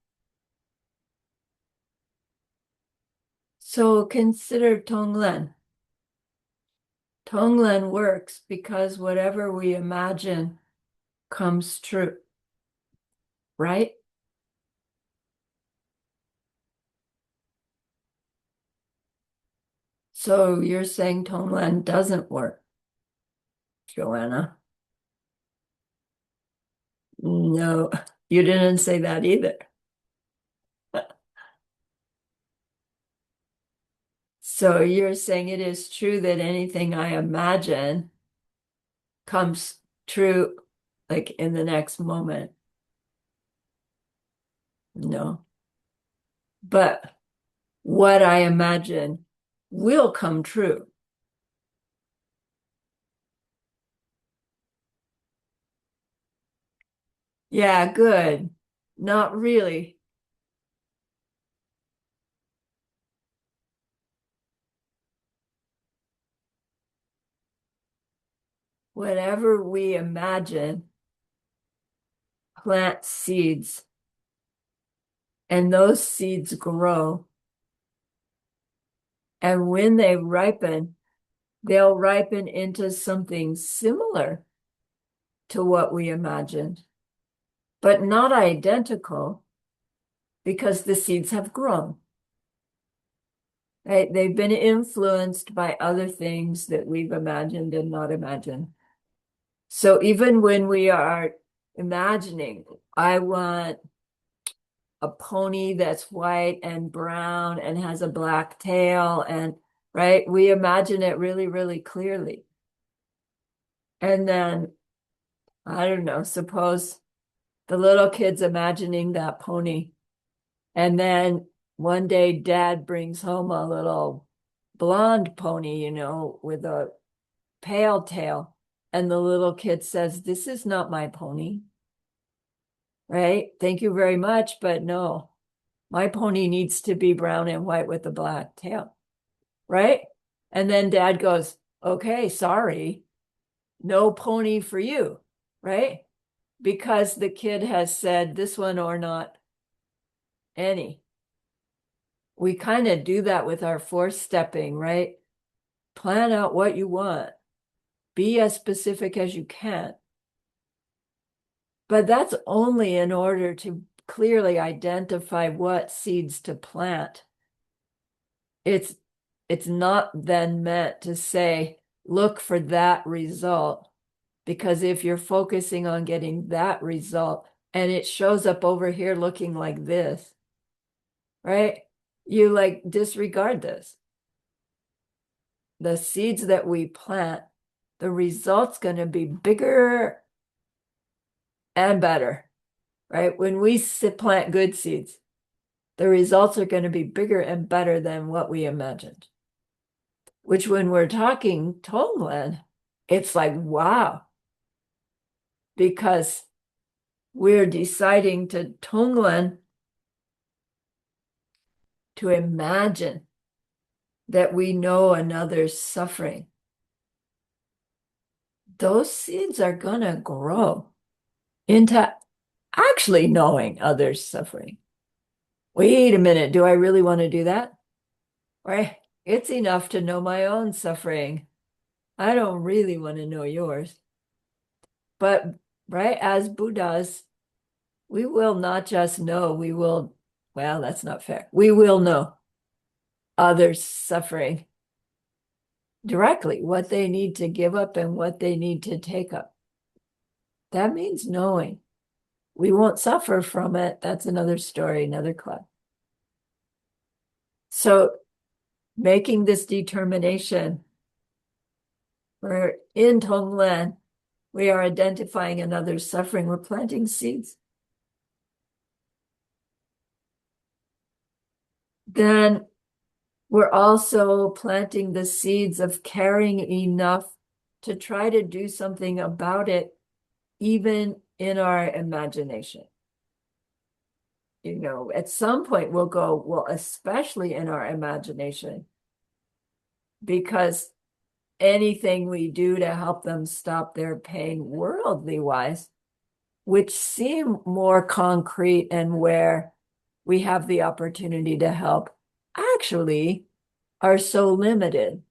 So consider TongLen. TongLen works because whatever we imagine comes true, right? So you're saying TongLen doesn't work, Joanna? No, you didn't say that either. So you're saying it is true that anything I imagine comes true like in the next moment. No. But what I imagine will come true. Yeah, good. Not really. Whatever we imagine, plant seeds, and those seeds grow. And when they ripen, they'll ripen into something similar to what we imagined, but not identical because the seeds have grown. Right? They've been influenced by other things that we've imagined and not imagined. So even when we are imagining, I want a pony that's white and brown and has a black tail, and right, we imagine it really, really clearly. And then, I don't know, suppose the little kid's imagining that pony. And then one day dad brings home a little blonde pony, with a pale tail. And the little kid says, "This is not my pony." Right? Thank you very much, but no, my pony needs to be brown and white with a black tail. Right? And then dad goes, "Okay, sorry, no pony for you." Right? Because the kid has said this one or not any. We kind of do that with our fourth stepping, right? Plan out what you want, be as specific as you can. But that's only in order to clearly identify what seeds to plant. It's it's not then meant to say, look for that result, because if you're focusing on getting that result and it shows up over here looking like this, right? You like disregard this. The seeds that we plant, the result's going to be bigger and better, right? When we plant good seeds, the results are going to be bigger and better than what we imagined. Which, when we're talking TongLen, it's like, wow, because we're deciding to TongLen to imagine that we know another's suffering. Those seeds are going to grow into actually knowing others' suffering. Wait a minute, do I really want to do that? Right? It's enough to know my own suffering. I don't really want to know yours. But, right, as Buddhas, we will not just know, we will, well, that's not fair. We will know others' suffering directly, what they need to give up and what they need to take up. That means knowing. We won't suffer from it. That's another story, another class. So making this determination, we're in TongLen, we are identifying another's suffering. We're planting seeds. Then we're also planting the seeds of caring enough to try to do something about it, even in our imagination. At some point we'll go, well, especially in our imagination, because anything we do to help them stop their pain worldly wise which seem more concrete and where we have the opportunity to help, actually are so limited.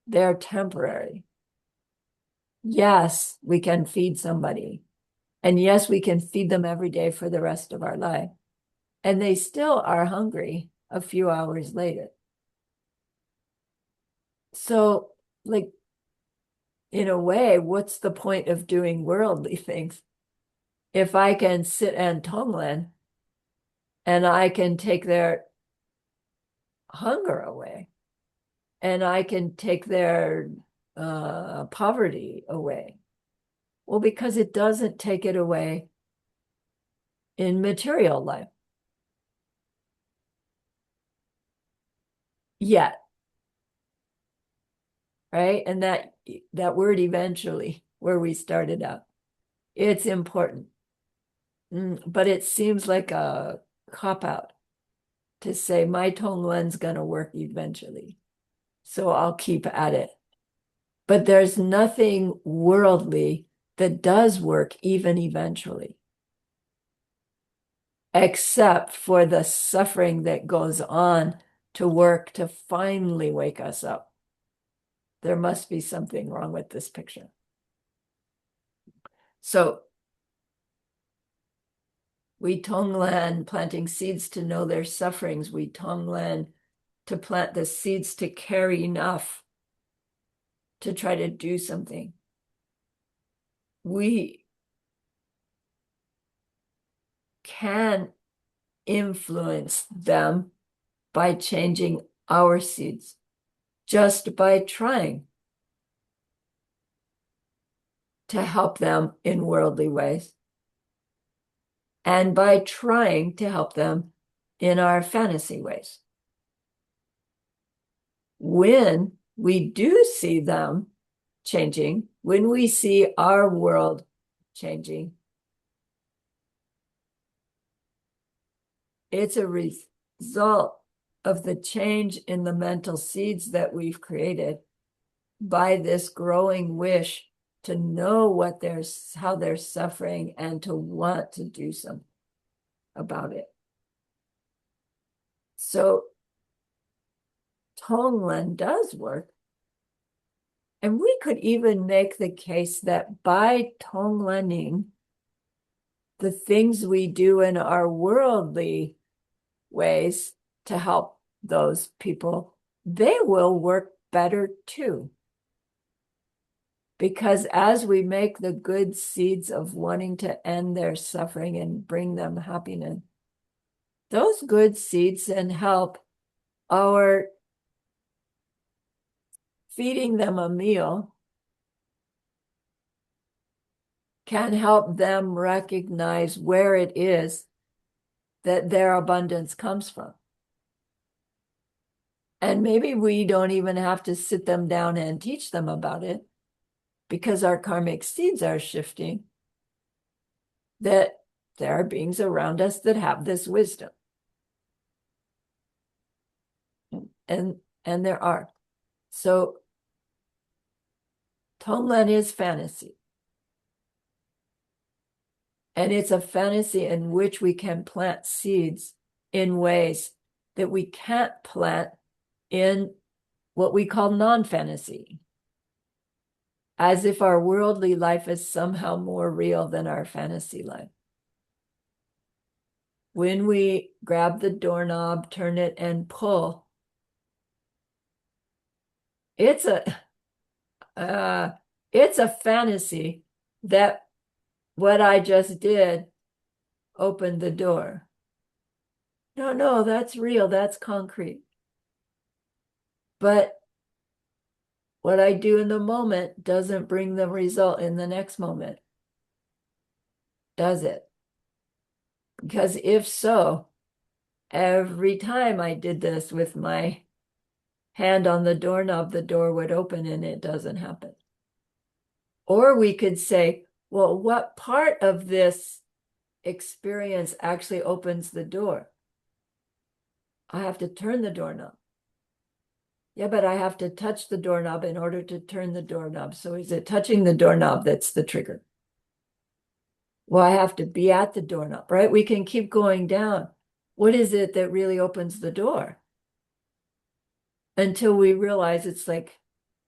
They're temporary. Yes, we can feed somebody. And yes, we can feed them every day for the rest of our life. And they still are hungry a few hours later. So, like, in a way, what's the point of doing worldly things? If I can sit and TongLen and I can take their hunger away and I can take their poverty away. Well, because it doesn't take it away in material life yet, right? And that word eventually, where we started out, it's important. But it seems like a cop out to say my TongLen's gonna work eventually. So I'll keep at it. But there's nothing worldly that does work even eventually, except for the suffering that goes on to work to finally wake us up. There must be something wrong with this picture. So we TongLen planting seeds to know their sufferings. We TongLen to plant the seeds to carry enough to try to do something. We can influence them by changing our seeds, just by trying to help them in worldly ways, and by trying to help them in our fantasy ways. When we do see them changing, when we see our world changing, it's a result of the change in the mental seeds that we've created by this growing wish to know how they're suffering and to want to do something about it. So TongLen does work. And we could even make the case that by TongLening, the things we do in our worldly ways to help those people, they will work better too. Because as we make the good seeds of wanting to end their suffering and bring them happiness, those good seeds and help our feeding them a meal can help them recognize where it is that their abundance comes from. And maybe we don't even have to sit them down and teach them about it because our karmic seeds are shifting, that there are beings around us that have this wisdom. And there are. So TongLen is fantasy. And it's a fantasy in which we can plant seeds in ways that we can't plant in what we call non-fantasy, as if our worldly life is somehow more real than our fantasy life. When we grab the doorknob, turn it, and pull, it's a fantasy that what I just did opened the door. No, that's real, that's concrete. But what I do in the moment doesn't bring the result in the next moment, does it? Because if so, every time I did this with my hand on the doorknob, the door would open and it doesn't happen. Or we could say, well, what part of this experience actually opens the door? I have to turn the doorknob. Yeah, but I have to touch the doorknob in order to turn the doorknob. So is it touching the doorknob that's the trigger? Well, I have to be at the doorknob, right? We can keep going down. What is it that really opens the door? Until we realize it's like,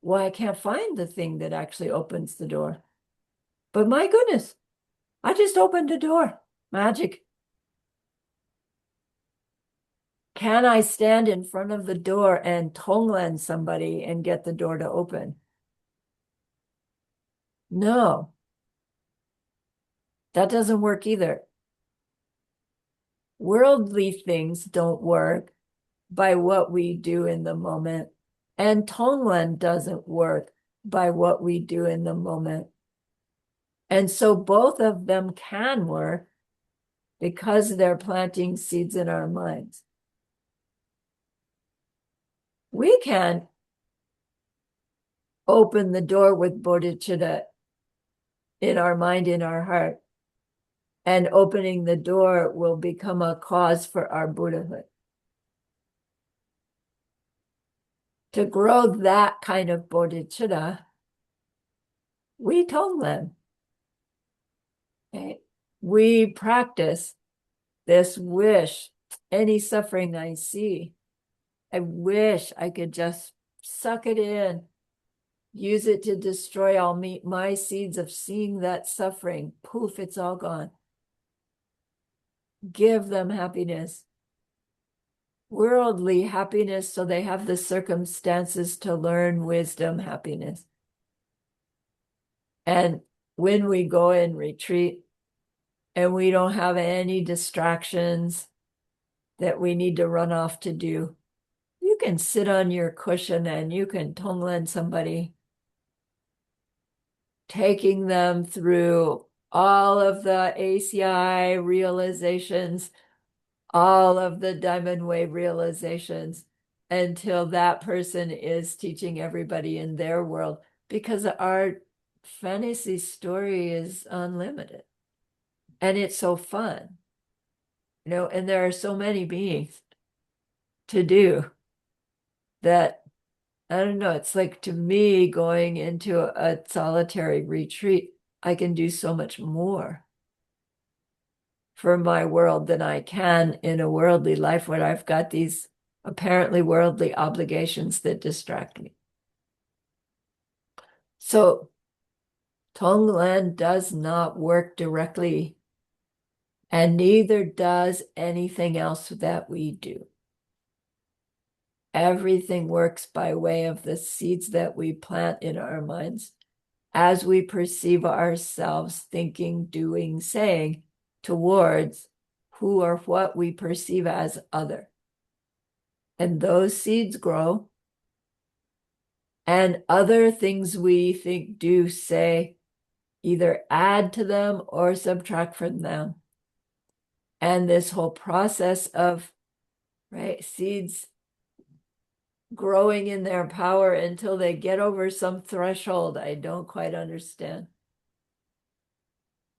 well, I can't find the thing that actually opens the door. But my goodness, I just opened a door. Magic. Can I stand in front of the door and TongLen somebody and get the door to open? No, that doesn't work either. Worldly things don't work by what we do in the moment. And TongLen doesn't work by what we do in the moment. And so both of them can work because they're planting seeds in our minds. We can open the door with bodhicitta in our mind, in our heart, and opening the door will become a cause for our Buddhahood. To grow that kind of bodhicitta, we TongLen. Okay? We practice this wish, any suffering I see, I wish I could just suck it in, use it to destroy all my seeds of seeing that suffering. Poof, it's all gone. Give them happiness, worldly happiness, so they have the circumstances to learn wisdom happiness. And when we go in retreat and we don't have any distractions that we need to run off to do, you can sit on your cushion and you can TongLen somebody, taking them through all of the ACI realizations, all of the diamond wave realizations, until that person is teaching everybody in their world, because our fantasy story is unlimited and it's so fun, and there are so many beings to do that. I don't know, it's like, to me, going into a solitary retreat, I can do so much more for my world than I can in a worldly life where I've got these apparently worldly obligations that distract me. So TongLen does not work directly, and neither does anything else that we do. Everything works by way of the seeds that we plant in our minds as we perceive ourselves thinking, doing, saying towards who or what we perceive as other. And those seeds grow, and other things we think, do, say either add to them or subtract from them. And this whole process of, right, seeds growing in their power until they get over some threshold I don't quite understand.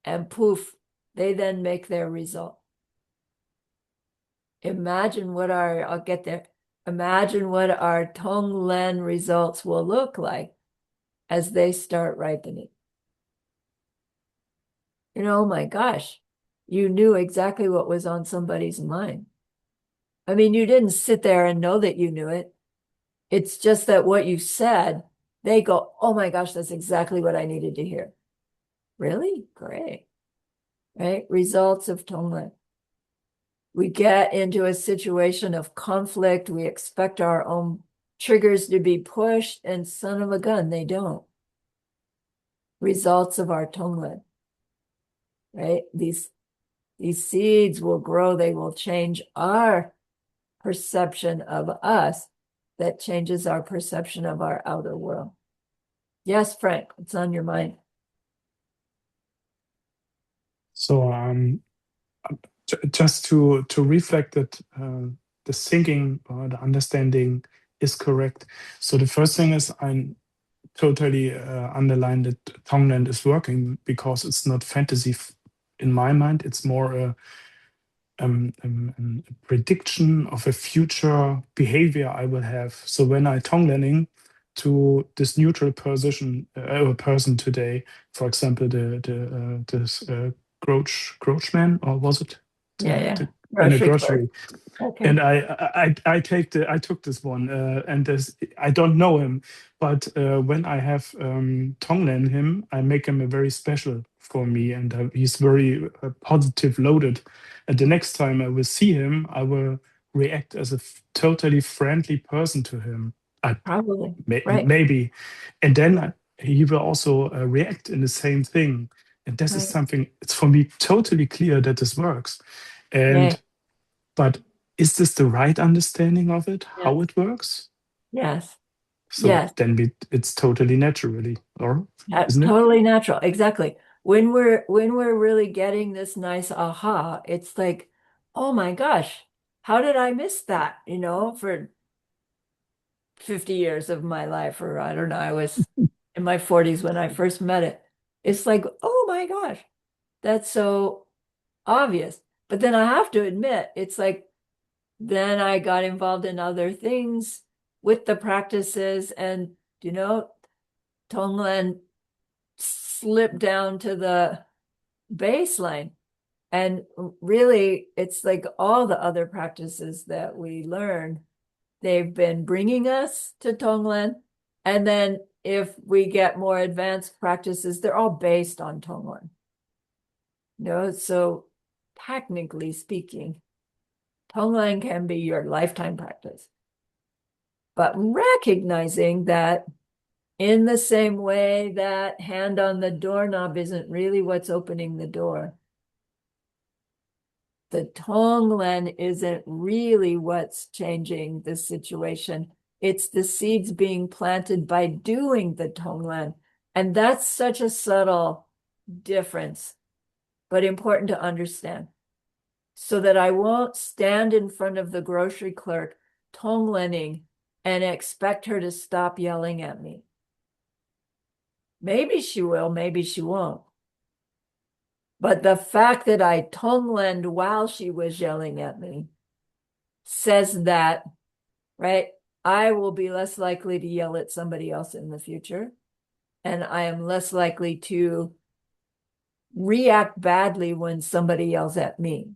And poof, they then make their result. Imagine what I'll get there. Imagine what our TongLen results will look like as they start ripening. Oh my gosh, you knew exactly what was on somebody's mind. I mean, you didn't sit there and know that you knew it. It's just that what you said, they go, oh my gosh, that's exactly what I needed to hear. Really? Great. Right? Results of TongLen. We get into a situation of conflict. We expect our own triggers to be pushed, and son of a gun, they don't. Results of our TongLen. Right? These seeds will grow. They will change our perception of us. That changes our perception of our outer world. Yes, Frank, what's on your mind? So just to reflect that the thinking or the understanding is correct. So the first thing is I totally underline that TongLen is working because it's not fantasy in my mind. It's more a prediction of a future behavior I will have. So when I TongLening to this neutral person today, for example, this Groachman, or was it Yeah, yeah. in a Grocery clerk. grocery? Okay. And I took this one, and this I don't know him, but when I have Tonglen him, I make him a very special for me, and he's very positive loaded. And the next time I will see him, I will react as a totally friendly person to him. I, Probably. Right. maybe, and then he will also react in the same thing. And this is Right. something. It's for me totally clear that this works, and Yay. but is this the right understanding of it, Yes. how it works? Yes. So Yes. then it's totally naturally, or Yeah, isn't it? totally natural. Exactly. When we're really getting this nice aha, it's like, oh my gosh, how did I miss that? For 50 years of my life, or I don't know, I was in my 40s when I first met it. It's like, oh my gosh, that's so obvious. But then I have to admit, it's like then I got involved in other things with the practices, and Tonglen slipped down to the baseline. And really, it's like all the other practices that we learn, they've been bringing us to Tonglen. And then if we get more advanced practices, they're all based on Tonglen. So technically speaking, Tonglen can be your lifetime practice. But recognizing that in the same way that hand on the doorknob isn't really what's opening the door, the Tonglen isn't really what's changing the situation. It's the seeds being planted by doing the Tonglen. And that's such a subtle difference, but important to understand. So that I won't stand in front of the grocery clerk Tonglening and expect her to stop yelling at me. Maybe she will, maybe she won't. But the fact that I Tonglened while she was yelling at me says that, right? I will be less likely to yell at somebody else in the future. And I am less likely to react badly when somebody yells at me.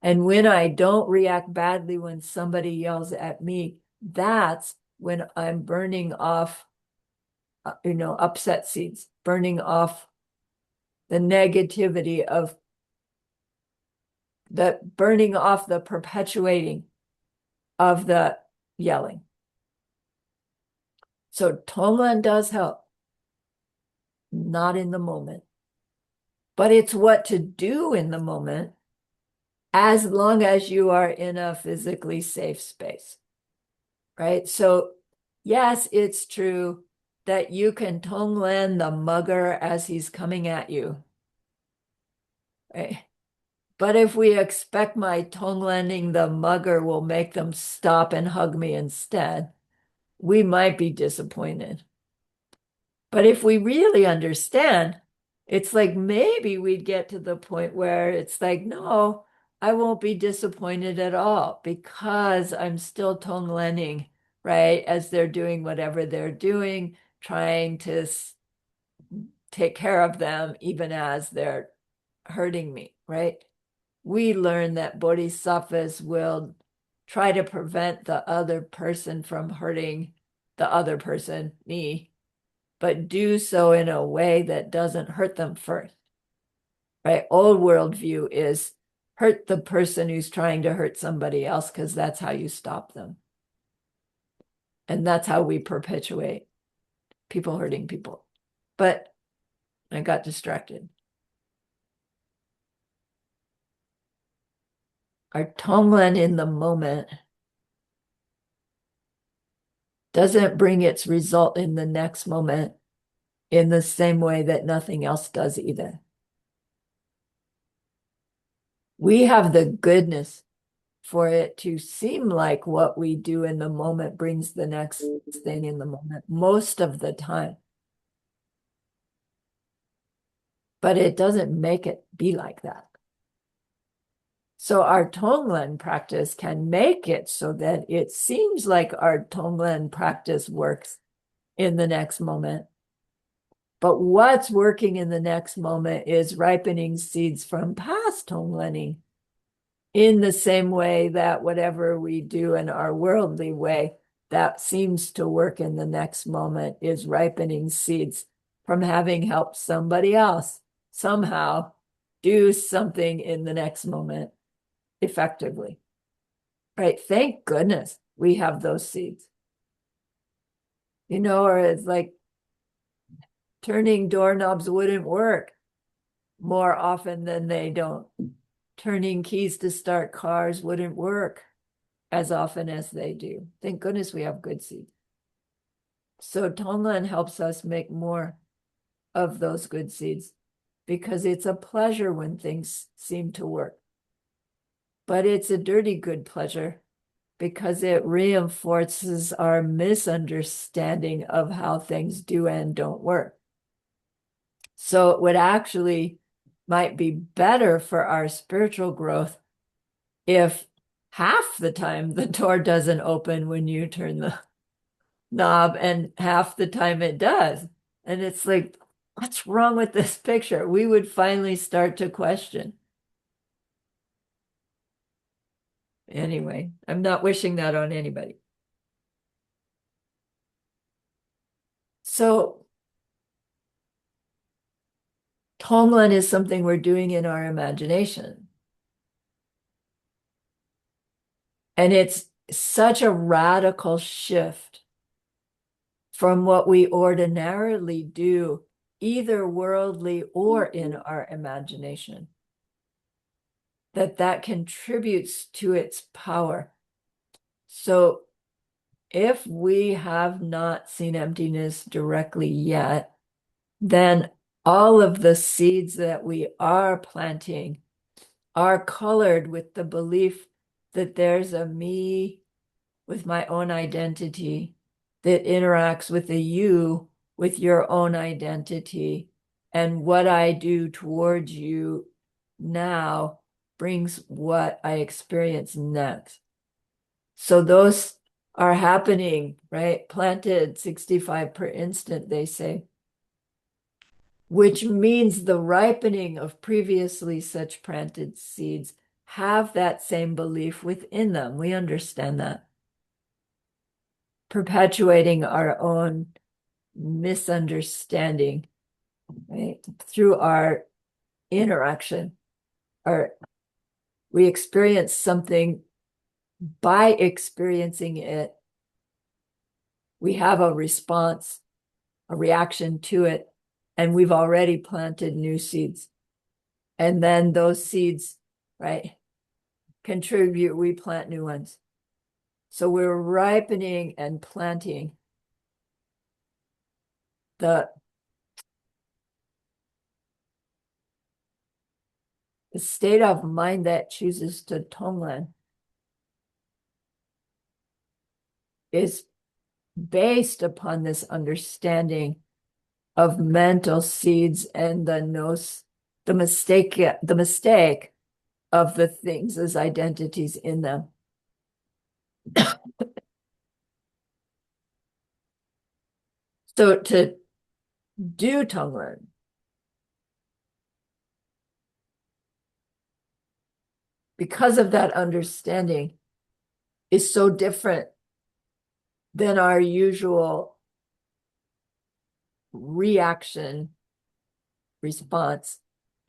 And when I don't react badly when somebody yells at me, that's when I'm burning off, upset seeds, burning off the negativity of burning off the perpetuating of the yelling. So Tonglen does help, not in the moment, but it's what to do in the moment as long as you are in a physically safe space, right? So yes, it's true that you can Tonglen the mugger as he's coming at you, right? But if we expect my Tonglening the mugger will make them stop and hug me instead, we might be disappointed. But if we really understand, it's like maybe we'd get to the point where it's like, no, I won't be disappointed at all because I'm still tonglening, right? As they're doing whatever they're doing, trying to take care of them, even as they're hurting me, right? We learn that bodhisattvas will try to prevent the other person from hurting the other person, me, but do so in a way that doesn't hurt them first, right? Old worldview is hurt the person who's trying to hurt somebody else because that's how you stop them. And that's how we perpetuate people hurting people. But I got distracted. Our Tonglen in the moment doesn't bring its result in the next moment in the same way that nothing else does either. We have the goodness for it to seem like what we do in the moment brings the next thing in the moment most of the time. But it doesn't make it be like that. So our Tonglen practice can make it so that it seems like our Tonglen practice works in the next moment. But what's working in the next moment is ripening seeds from past TongLening in the same way that whatever we do in our worldly way that seems to work in the next moment is ripening seeds from having helped somebody else somehow do something in the next moment effectively. Right? Thank goodness we have those seeds. Or it's like turning doorknobs wouldn't work more often than they don't. Turning keys to start cars wouldn't work as often as they do. Thank goodness we have good seeds. So TongLen helps us make more of those good seeds because it's a pleasure when things seem to work. But it's a dirty good pleasure because it reinforces our misunderstanding of how things do and don't work. So it would actually might be better for our spiritual growth if half the time the door doesn't open when you turn the knob and half the time it does. And it's like, what's wrong with this picture? We would finally start to question. Anyway, I'm not wishing that on anybody. So TongLen is something we're doing in our imagination. And it's such a radical shift from what we ordinarily do, either worldly or in our imagination, that contributes to its power. So if we have not seen emptiness directly yet, then all of the seeds that we are planting are colored with the belief that there's a me with my own identity that interacts with a you with your own identity. And what I do towards you now brings what I experience next. So those are happening, right? Planted 65 per instant, they say, which means the ripening of previously such planted seeds have that same belief within them. We understand that. Perpetuating our own misunderstanding, right? Through our interaction, we experience something by experiencing it. We have a response, a reaction to it, and we've already planted new seeds. And then those seeds, right, contribute, we plant new ones. So we're ripening and planting the state of mind that chooses to TongLen is based upon this understanding of mental seeds and the mistake of the things as identities in them. So to do TongLen, because of that understanding, is so different than our usual reaction response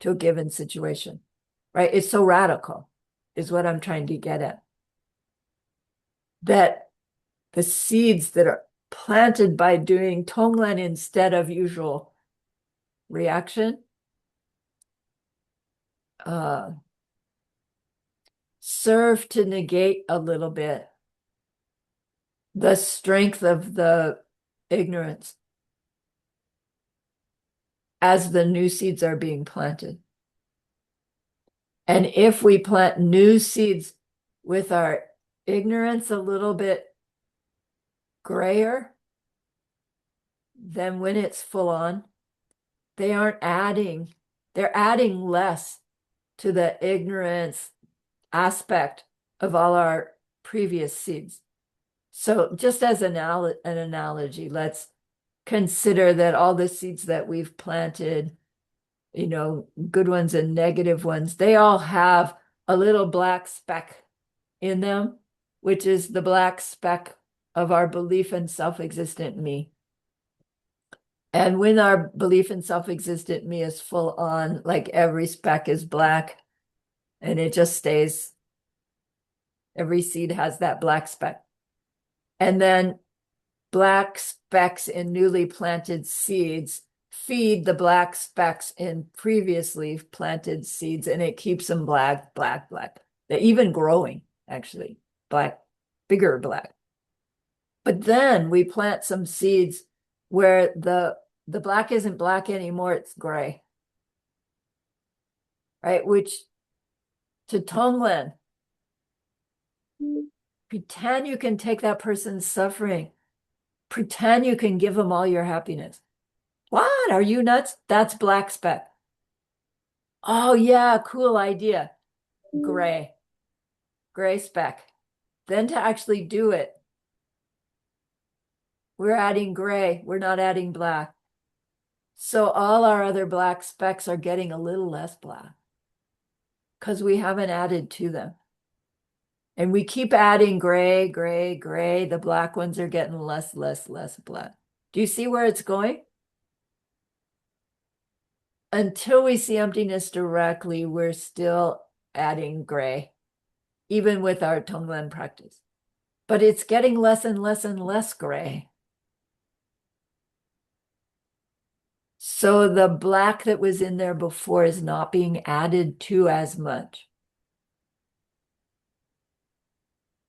to a given situation, right? It's so radical, is what I'm trying to get at. That the seeds that are planted by doing TongLen instead of usual reaction serve to negate a little bit the strength of the ignorance as the new seeds are being planted. And if we plant new seeds with our ignorance a little bit grayer, then when it's full on, they're adding less to the ignorance aspect of all our previous seeds. So just as an analogy, let's consider that all the seeds that we've planted, good ones and negative ones, they all have a little black speck in them, which is the black speck of our belief in self-existent me. And when our belief in self-existent me is full on, like every speck is black and it just stays, every seed has that black speck. And then black specks in newly planted seeds feed the black specks in previously planted seeds, and it keeps them black, black, black. They're even growing, actually, black, bigger black. But then we plant some seeds where the black isn't black anymore, it's gray. Right? Which to TongLen, pretend you can take that person's suffering. Pretend you can give them all your happiness. What? Are you nuts? That's black speck. Oh, yeah, cool idea. Gray, gray speck. Then to actually do it, we're adding gray. We're not adding black. So all our other black specks are getting a little less black because we haven't added to them. And we keep adding gray, gray, gray. The black ones are getting less, less, less black. Do you see where it's going? Until we see emptiness directly, we're still adding gray, even with our TongLen practice. But it's getting less and less and less gray. So the black that was in there before is not being added to as much.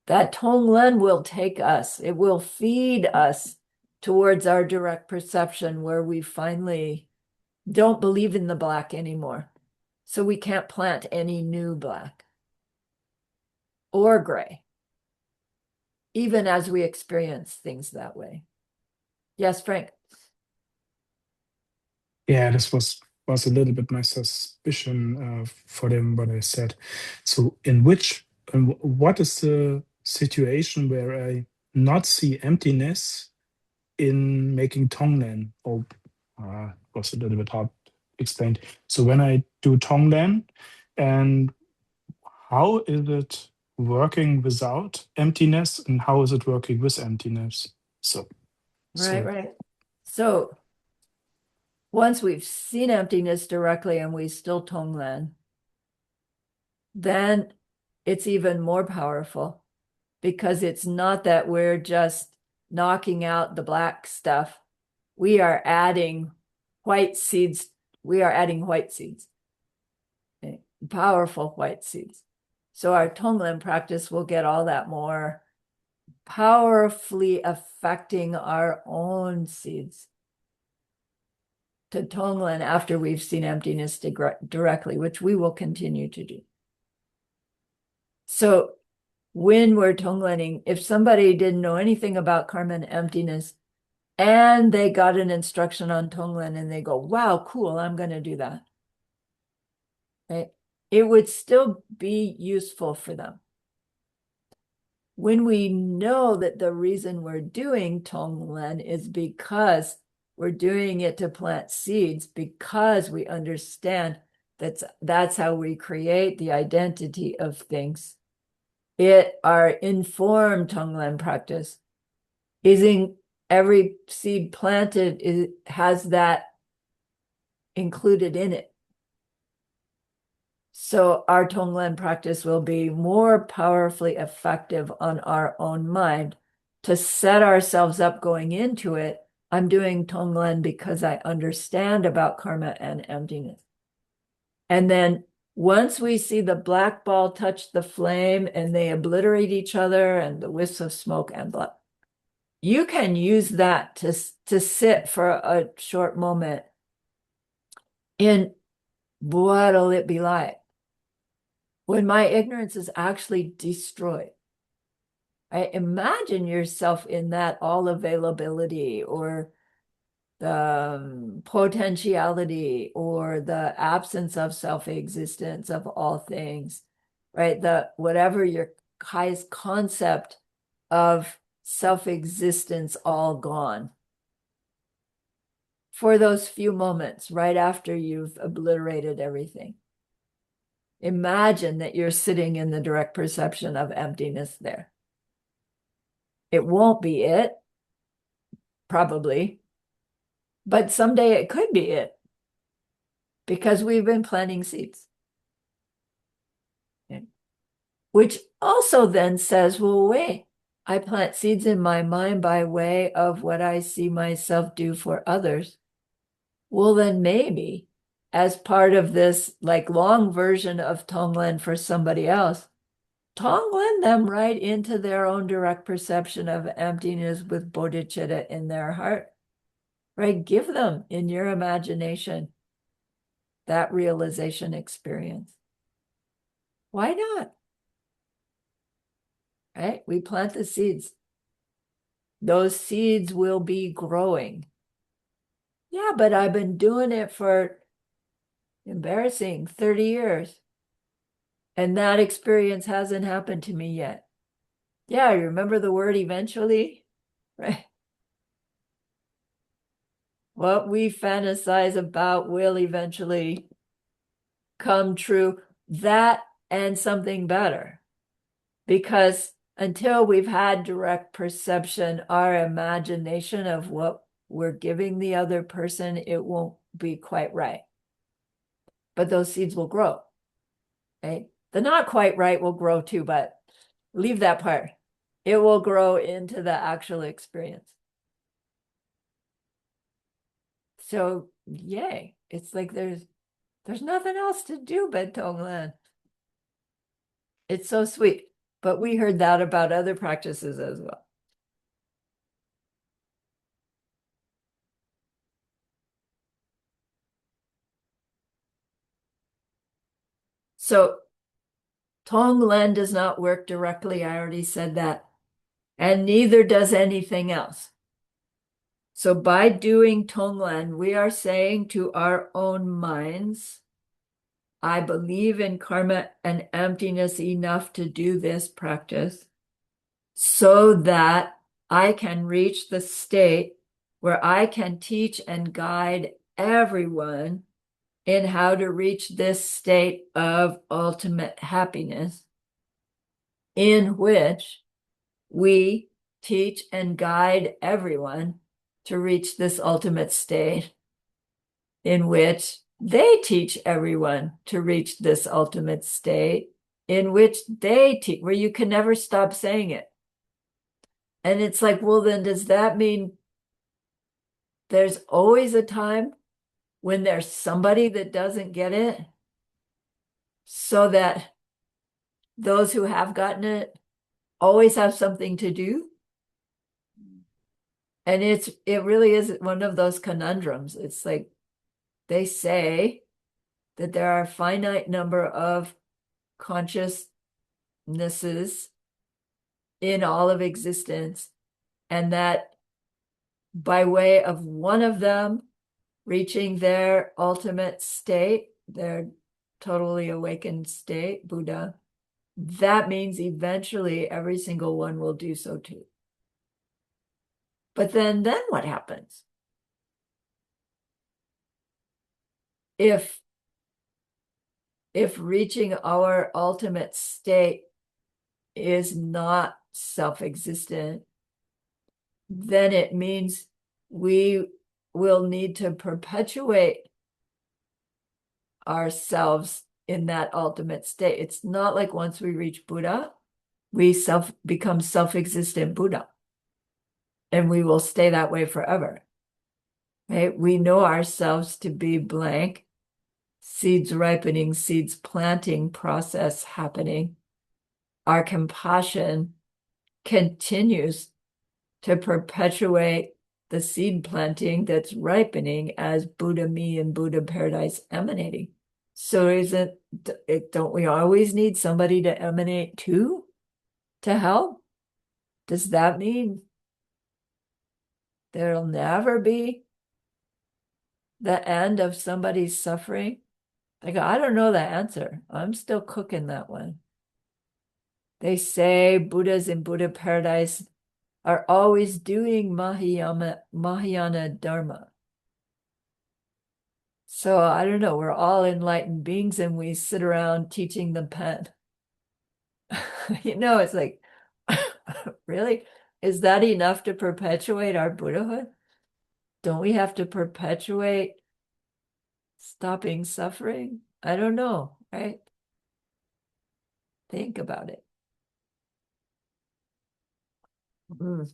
That TongLen will take us, it will feed us towards our direct perception where we finally don't believe in the black anymore. So we can't plant any new black or gray, even as we experience things that way. Yes, Frank. Yeah, this was a little bit my suspicion for them what I said. So, what is the situation where I not see emptiness in making Tonglen? Oh, was a little bit hard explained. So when I do Tonglen, and how is it working without emptiness, and how is it working with emptiness? So, Right, sorry. right. So once we've seen emptiness directly and we still TongLen, then it's even more powerful because it's not that we're just knocking out the black stuff. We are adding white seeds. We are adding white seeds, powerful white seeds. So our TongLen practice will get all that more powerfully affecting our own seeds to TongLen after we've seen emptiness directly, which we will continue to do. So when we're TongLening, if somebody didn't know anything about karma and emptiness, and they got an instruction on TongLen and they go, wow, cool, I'm going to do that. Right? It would still be useful for them. When we know that the reason we're doing TongLen is because we're doing it to plant seeds, because we understand that's how we create the identity of things. Our informed TongLen practice is in every seed planted has that included in it. So our TongLen practice will be more powerfully effective on our own mind to set ourselves up going into it. I'm doing TongLen because I understand about karma and emptiness. And then once we see the black ball touch the flame and they obliterate each other and the wisps of smoke and blood, you can use that to sit for a short moment in what'll it be like when my ignorance is actually destroyed. I imagine yourself in that all availability or the potentiality or the absence of self-existence of all things, right? The whatever your highest concept of self-existence all gone. for those few moments right after you've obliterated everything. Imagine that you're sitting in the direct perception of emptiness there. It won't be it, probably, but someday it could be it because we've been planting seeds. Okay. Which also then says, well, wait, I plant seeds in my mind by way of what I see myself do for others. Well, then maybe as part of this like long version of TongLen for somebody else, TongLen them right into their own direct perception of emptiness with bodhicitta in their heart, right? Give them in your imagination that realization experience. Why not? Right? We plant the seeds. Those seeds will be growing. Yeah, but I've been doing it for embarrassing 30 years. And that experience hasn't happened to me yet. Yeah, you remember the word eventually, right? What we fantasize about will eventually come true. That and something better. Because until we've had direct perception, our imagination of what we're giving the other person, it won't be quite right. But those seeds will grow, right? The not quite right will grow too, but leave that part. It will grow into the actual experience. So yay. It's like there's nothing else to do but TongLen. It's so sweet. But we heard that about other practices as well. So TongLen does not work directly. I already said that. And neither does anything else. So by doing TongLen, we are saying to our own minds, I believe in karma and emptiness enough to do this practice so that I can reach the state where I can teach and guide everyone in how to reach this state of ultimate happiness, in which we teach and guide everyone to reach this ultimate state, in which they teach everyone to reach this ultimate state, in which they teach, where you can never stop saying it. And it's like, well, then does that mean there's always a time when there's somebody that doesn't get it, so that those who have gotten it always have something to do? And it really is one of those conundrums. It's like they say that there are a finite number of consciousnesses in all of existence, and that by way of one of them reaching their ultimate state, their totally awakened state, Buddha, that means eventually every single one will do so too. But then what happens? If reaching our ultimate state is not self-existent, then it means we will need to perpetuate ourselves in that ultimate state. It's not like once we reach Buddha, we become self-existent Buddha, and we will stay that way forever. Right? We know ourselves to be blank, seeds ripening, seeds planting process happening. Our compassion continues to perpetuate the seed planting that's ripening as Buddha me and Buddha paradise emanating. So don't we always need somebody to emanate to help? Does that mean there'll never be the end of somebody's suffering? Like, I don't know the answer. I'm still cooking that one. They say Buddhas in Buddha paradise are always doing Mahayana Dharma. So I don't know, we're all enlightened beings and we sit around teaching the pen. It's like, really? Is that enough to perpetuate our Buddhahood? Don't we have to perpetuate stopping suffering? I don't know, right? Think about it. Mm.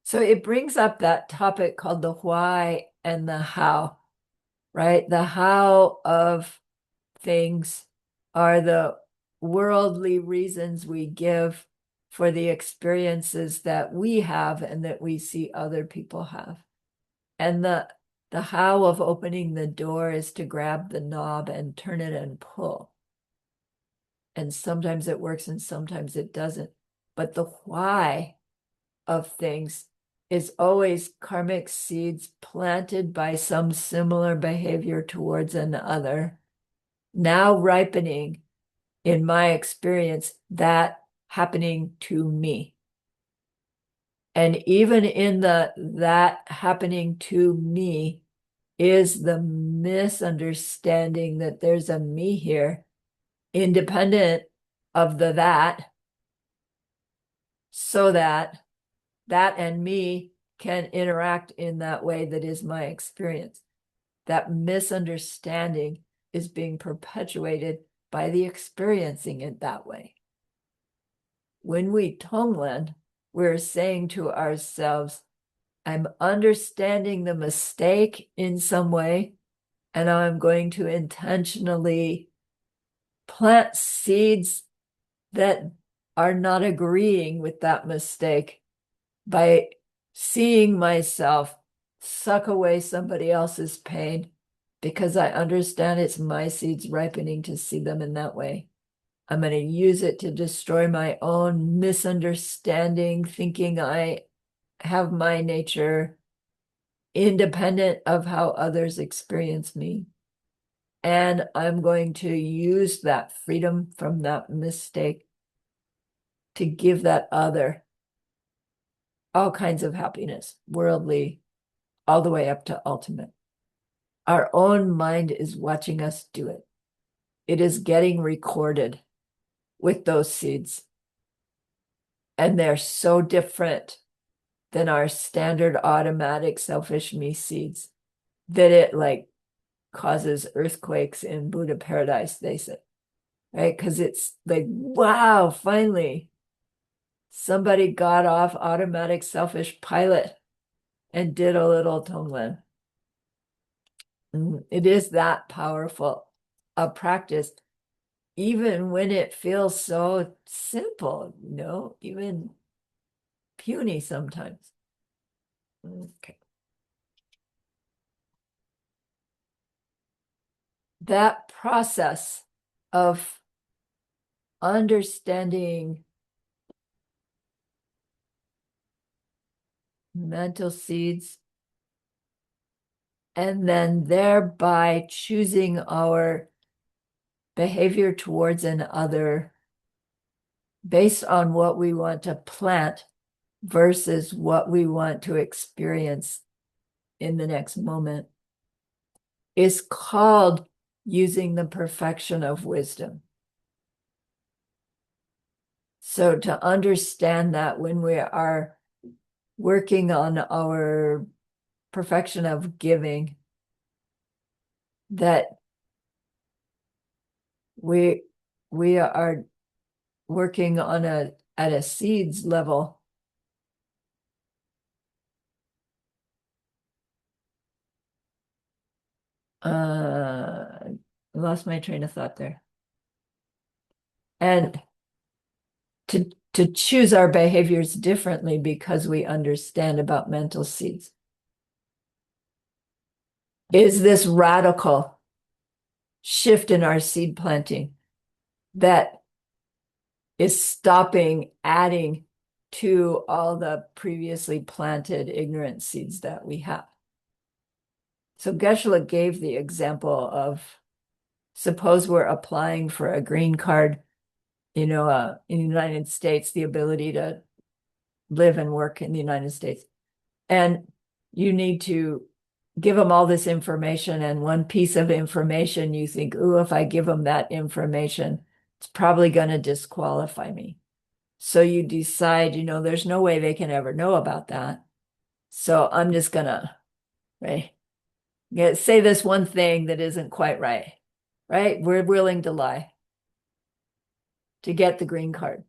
So it brings up that topic called the why and the how, right? The how of things are the worldly reasons we give for the experiences that we have and that we see other people have. And the how of opening the door is to grab the knob and turn it and pull. And sometimes it works and sometimes it doesn't. But the why of things is always karmic seeds planted by some similar behavior towards another, now ripening, in my experience, that happening to me. And even in that happening to me is the misunderstanding that there's a me here, independent of the that, so that that and me can interact in that way that is my experience. That misunderstanding is being perpetuated by the experiencing it that way. When we TongLen, we're saying to ourselves, I'm understanding the mistake in some way, and I'm going to intentionally plant seeds that are not agreeing with that mistake by seeing myself suck away somebody else's pain because I understand it's my seeds ripening to see them in that way. I'm going to use it to destroy my own misunderstanding, thinking I have my nature independent of how others experience me. And I'm going to use that freedom from that mistake to give that other all kinds of happiness, worldly, all the way up to ultimate. Our own mind is watching us do it. It is getting recorded with those seeds. And they're so different than our standard automatic selfish me seeds that it like causes earthquakes in Buddha paradise, they say, right? Because it's like, wow, finally, somebody got off automatic selfish pilot and did a little TongLen. It is that powerful a practice, even when it feels so simple, even puny sometimes. Okay. That process of understanding mental seeds and then thereby choosing our behavior towards an other based on what we want to plant versus what we want to experience in the next moment is called using the perfection of wisdom. So to understand that when we are working on our perfection of giving, that we we are working on at a seeds level. I lost my train of thought there. And to choose our behaviors differently because we understand about mental seeds is this radical shift in our seed planting that is stopping adding to all the previously planted ignorant seeds that we have. So Geshe-la gave the example of suppose we're applying for a green card, in the United States, the ability to live and work in the United States. And you need to give them all this information. And one piece of information you think, oh, if I give them that information, it's probably going to disqualify me. So you decide, there's no way they can ever know about that. So I'm just gonna, right, say this one thing that isn't quite right, right? We're willing to lie to get the green card.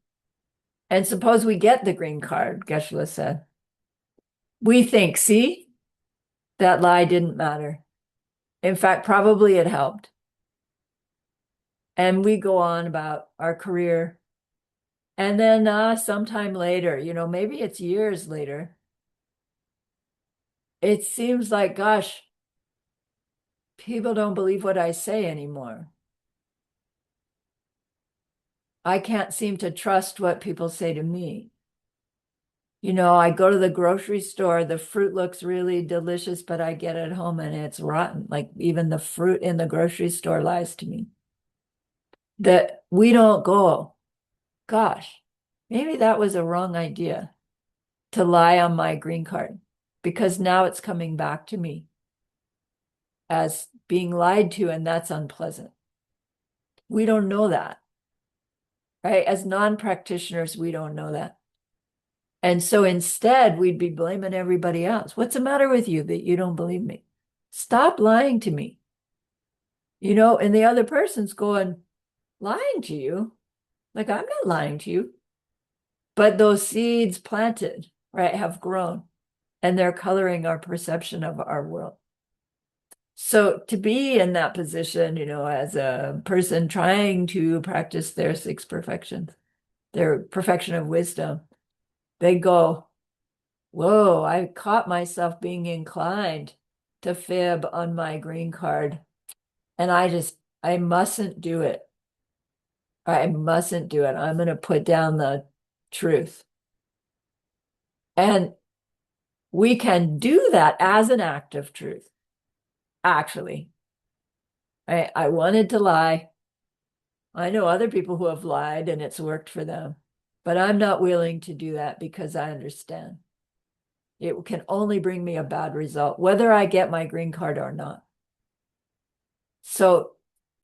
And suppose we get the green card, Geshe-la said. We think, see, that lie didn't matter. In fact, probably it helped. And we go on about our career. And then sometime later, maybe it's years later, it seems like, gosh, people don't believe what I say anymore. I can't seem to trust what people say to me. I go to the grocery store, the fruit looks really delicious, but I get it home and it's rotten. Like even the fruit in the grocery store lies to me. That we don't go, gosh, maybe that was a wrong idea to lie on my green card because now it's coming back to me as being lied to, and that's unpleasant. We don't know that, right? As non-practitioners, we don't know that. And so instead, we'd be blaming everybody else. What's the matter with you that you don't believe me? Stop lying to me. And the other person's going, lying to you? Like, I'm not lying to you. But those seeds planted, right, have grown and they're coloring our perception of our world. So to be in that position, as a person trying to practice their six perfections, their perfection of wisdom, they go, whoa, I caught myself being inclined to fib on my green card. And I mustn't do it. I mustn't do it. I'm going to put down the truth. And we can do that as an act of truth, actually. I wanted to lie. I know other people who have lied and it's worked for them, but I'm not willing to do that because I understand it can only bring me a bad result, whether I get my green card or not. So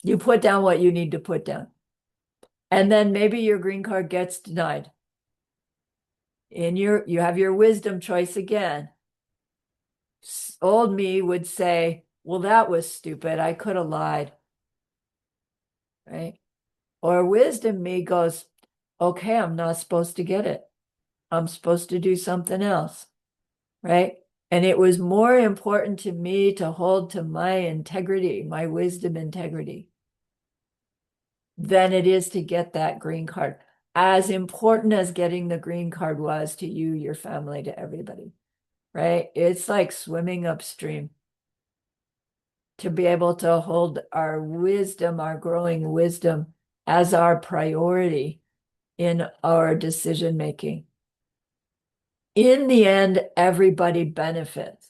you put down what you need to put down. And then maybe your green card gets denied. You have your wisdom choice again. Old me would say, well, that was stupid. I could have lied. Right? Or wisdom me goes, okay, I'm not supposed to get it. I'm supposed to do something else. Right? And it was more important to me to hold to my integrity, my wisdom integrity, than it is to get that green card. As important as getting the green card was to you, your family, to everybody, right? It's like swimming upstream. To be able to hold our wisdom, our growing wisdom, as our priority in our decision making. In the end, everybody benefits.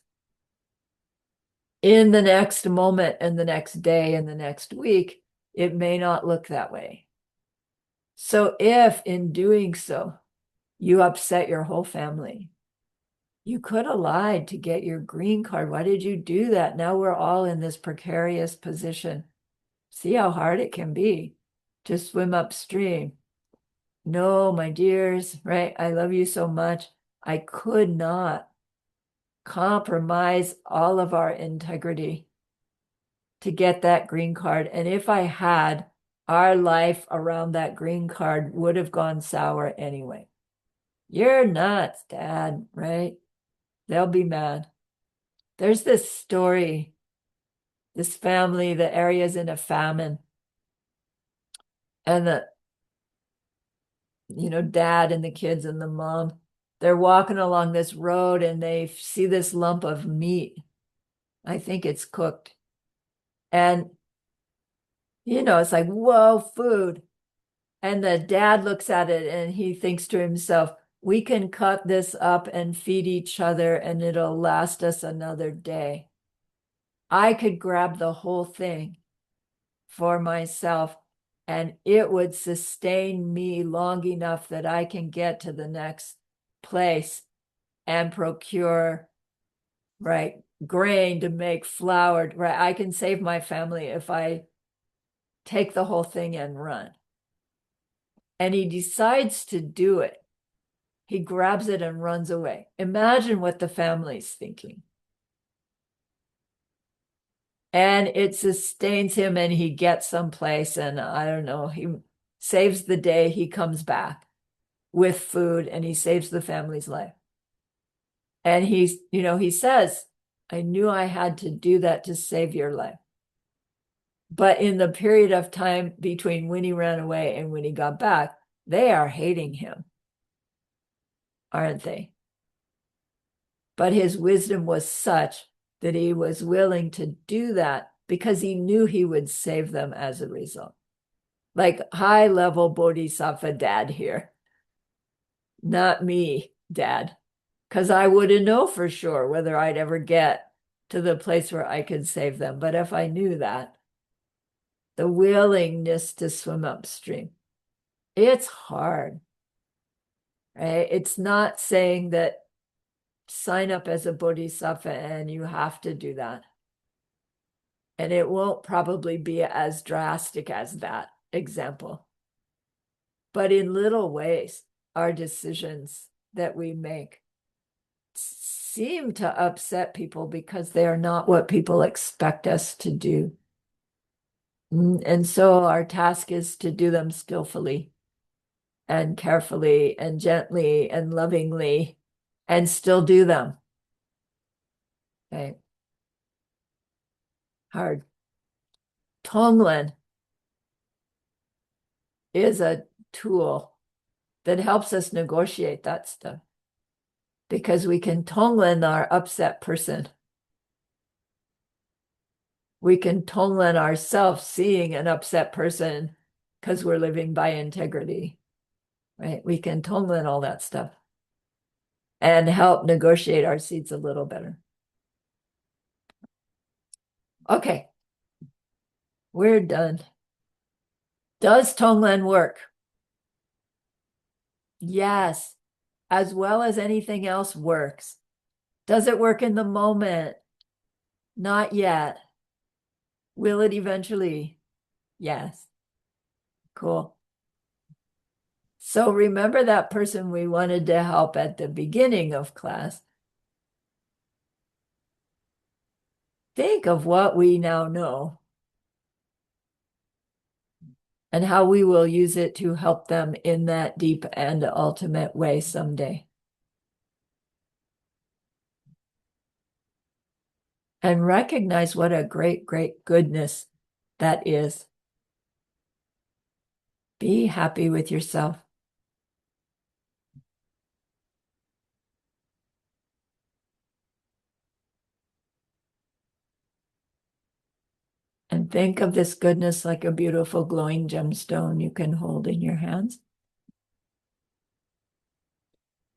In the next moment and the next day and the next week, it may not look that way. So if in doing so, you upset your whole family, you could have lied to get your green card. Why did you do that? Now we're all in this precarious position. See how hard it can be to swim upstream. No, my dears, right? I love you so much. I could not compromise all of our integrity to get that green card. And if I had, our life around that green card would have gone sour anyway. You're nuts, Dad, right? They'll be mad. There's this story, this family, the area's in a famine. And dad and the kids and the mom, they're walking along this road and they see this lump of meat. I think it's cooked. And, it's like, whoa, food. And the dad looks at it and he thinks to himself, we can cut this up and feed each other and it'll last us another day. I could grab the whole thing for myself and it would sustain me long enough that I can get to the next place and procure, right, grain to make flour, right? I can save my family if I take the whole thing and run. And he decides to do it. He grabs it and runs away. Imagine what the family's thinking. And it sustains him and he gets someplace, and I don't know, he saves the day. He comes back with food and he saves the family's life. And he says, I knew I had to do that to save your life. But in the period of time between when he ran away and when he got back, they are hating him, aren't they? But his wisdom was such that he was willing to do that because he knew he would save them as a result. Like high level bodhisattva dad here, not me, dad, because I wouldn't know for sure whether I'd ever get to the place where I could save them. But if I knew that, the willingness to swim upstream, it's hard, right? It's not saying that sign up as a bodhisattva and you have to do that. And it won't probably be as drastic as that example. But in little ways, our decisions that we make seem to upset people because they are not what people expect us to do. And so our task is to do them skillfully and carefully and gently and lovingly and still do them. Okay. Hard. TongLen is a tool that helps us negotiate that stuff because we can TongLen our upset person. We can TongLen ourselves seeing an upset person because we're living by integrity, right? We can TongLen all that stuff and help negotiate our seats a little better. Okay, we're done. Does TongLen work? Yes, as well as anything else works. Does it work in the moment? Not yet. Will it eventually? Yes. Cool. So remember that person we wanted to help at the beginning of class. Think of what we now know and how we will use it to help them in that deep and ultimate way someday. And recognize what a great, great goodness that is. Be happy with yourself. And think of this goodness like a beautiful glowing gemstone you can hold in your hands.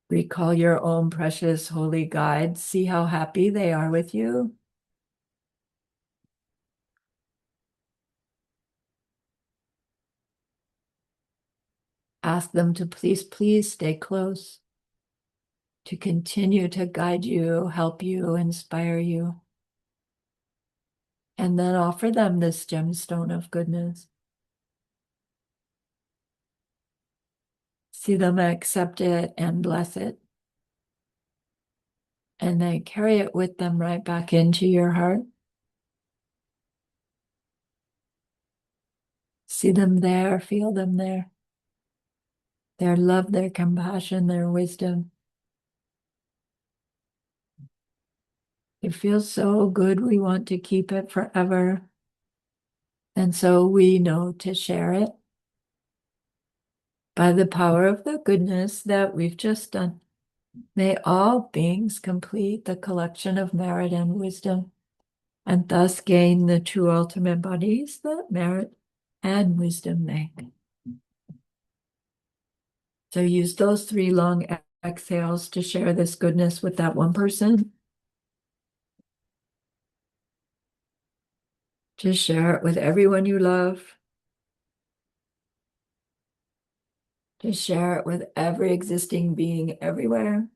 Recall your own precious holy guides. See how happy they are with you. Ask them to please, please stay close, to continue to guide you, help you, inspire you. And then offer them this gemstone of goodness. See them accept it and bless it. And then carry it with them right back into your heart. See them there, feel them there. Their love, their compassion, their wisdom. It feels so good. We want to keep it forever. And so we know to share it by the power of the goodness that we've just done. May all beings complete the collection of merit and wisdom, and thus gain the true ultimate bodies that merit and wisdom make. So use those 3 long exhales to share this goodness with that one person. Just share it with everyone you love. to share it with every existing being everywhere.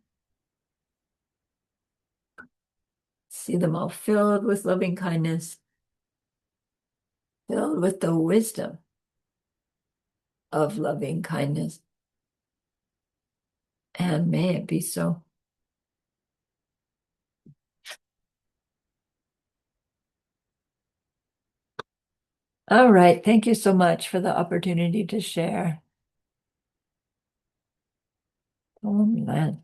See them all filled with loving kindness, filled with the wisdom of loving kindness. And may it be so. All right. Thank you so much for the opportunity to share. TongLen.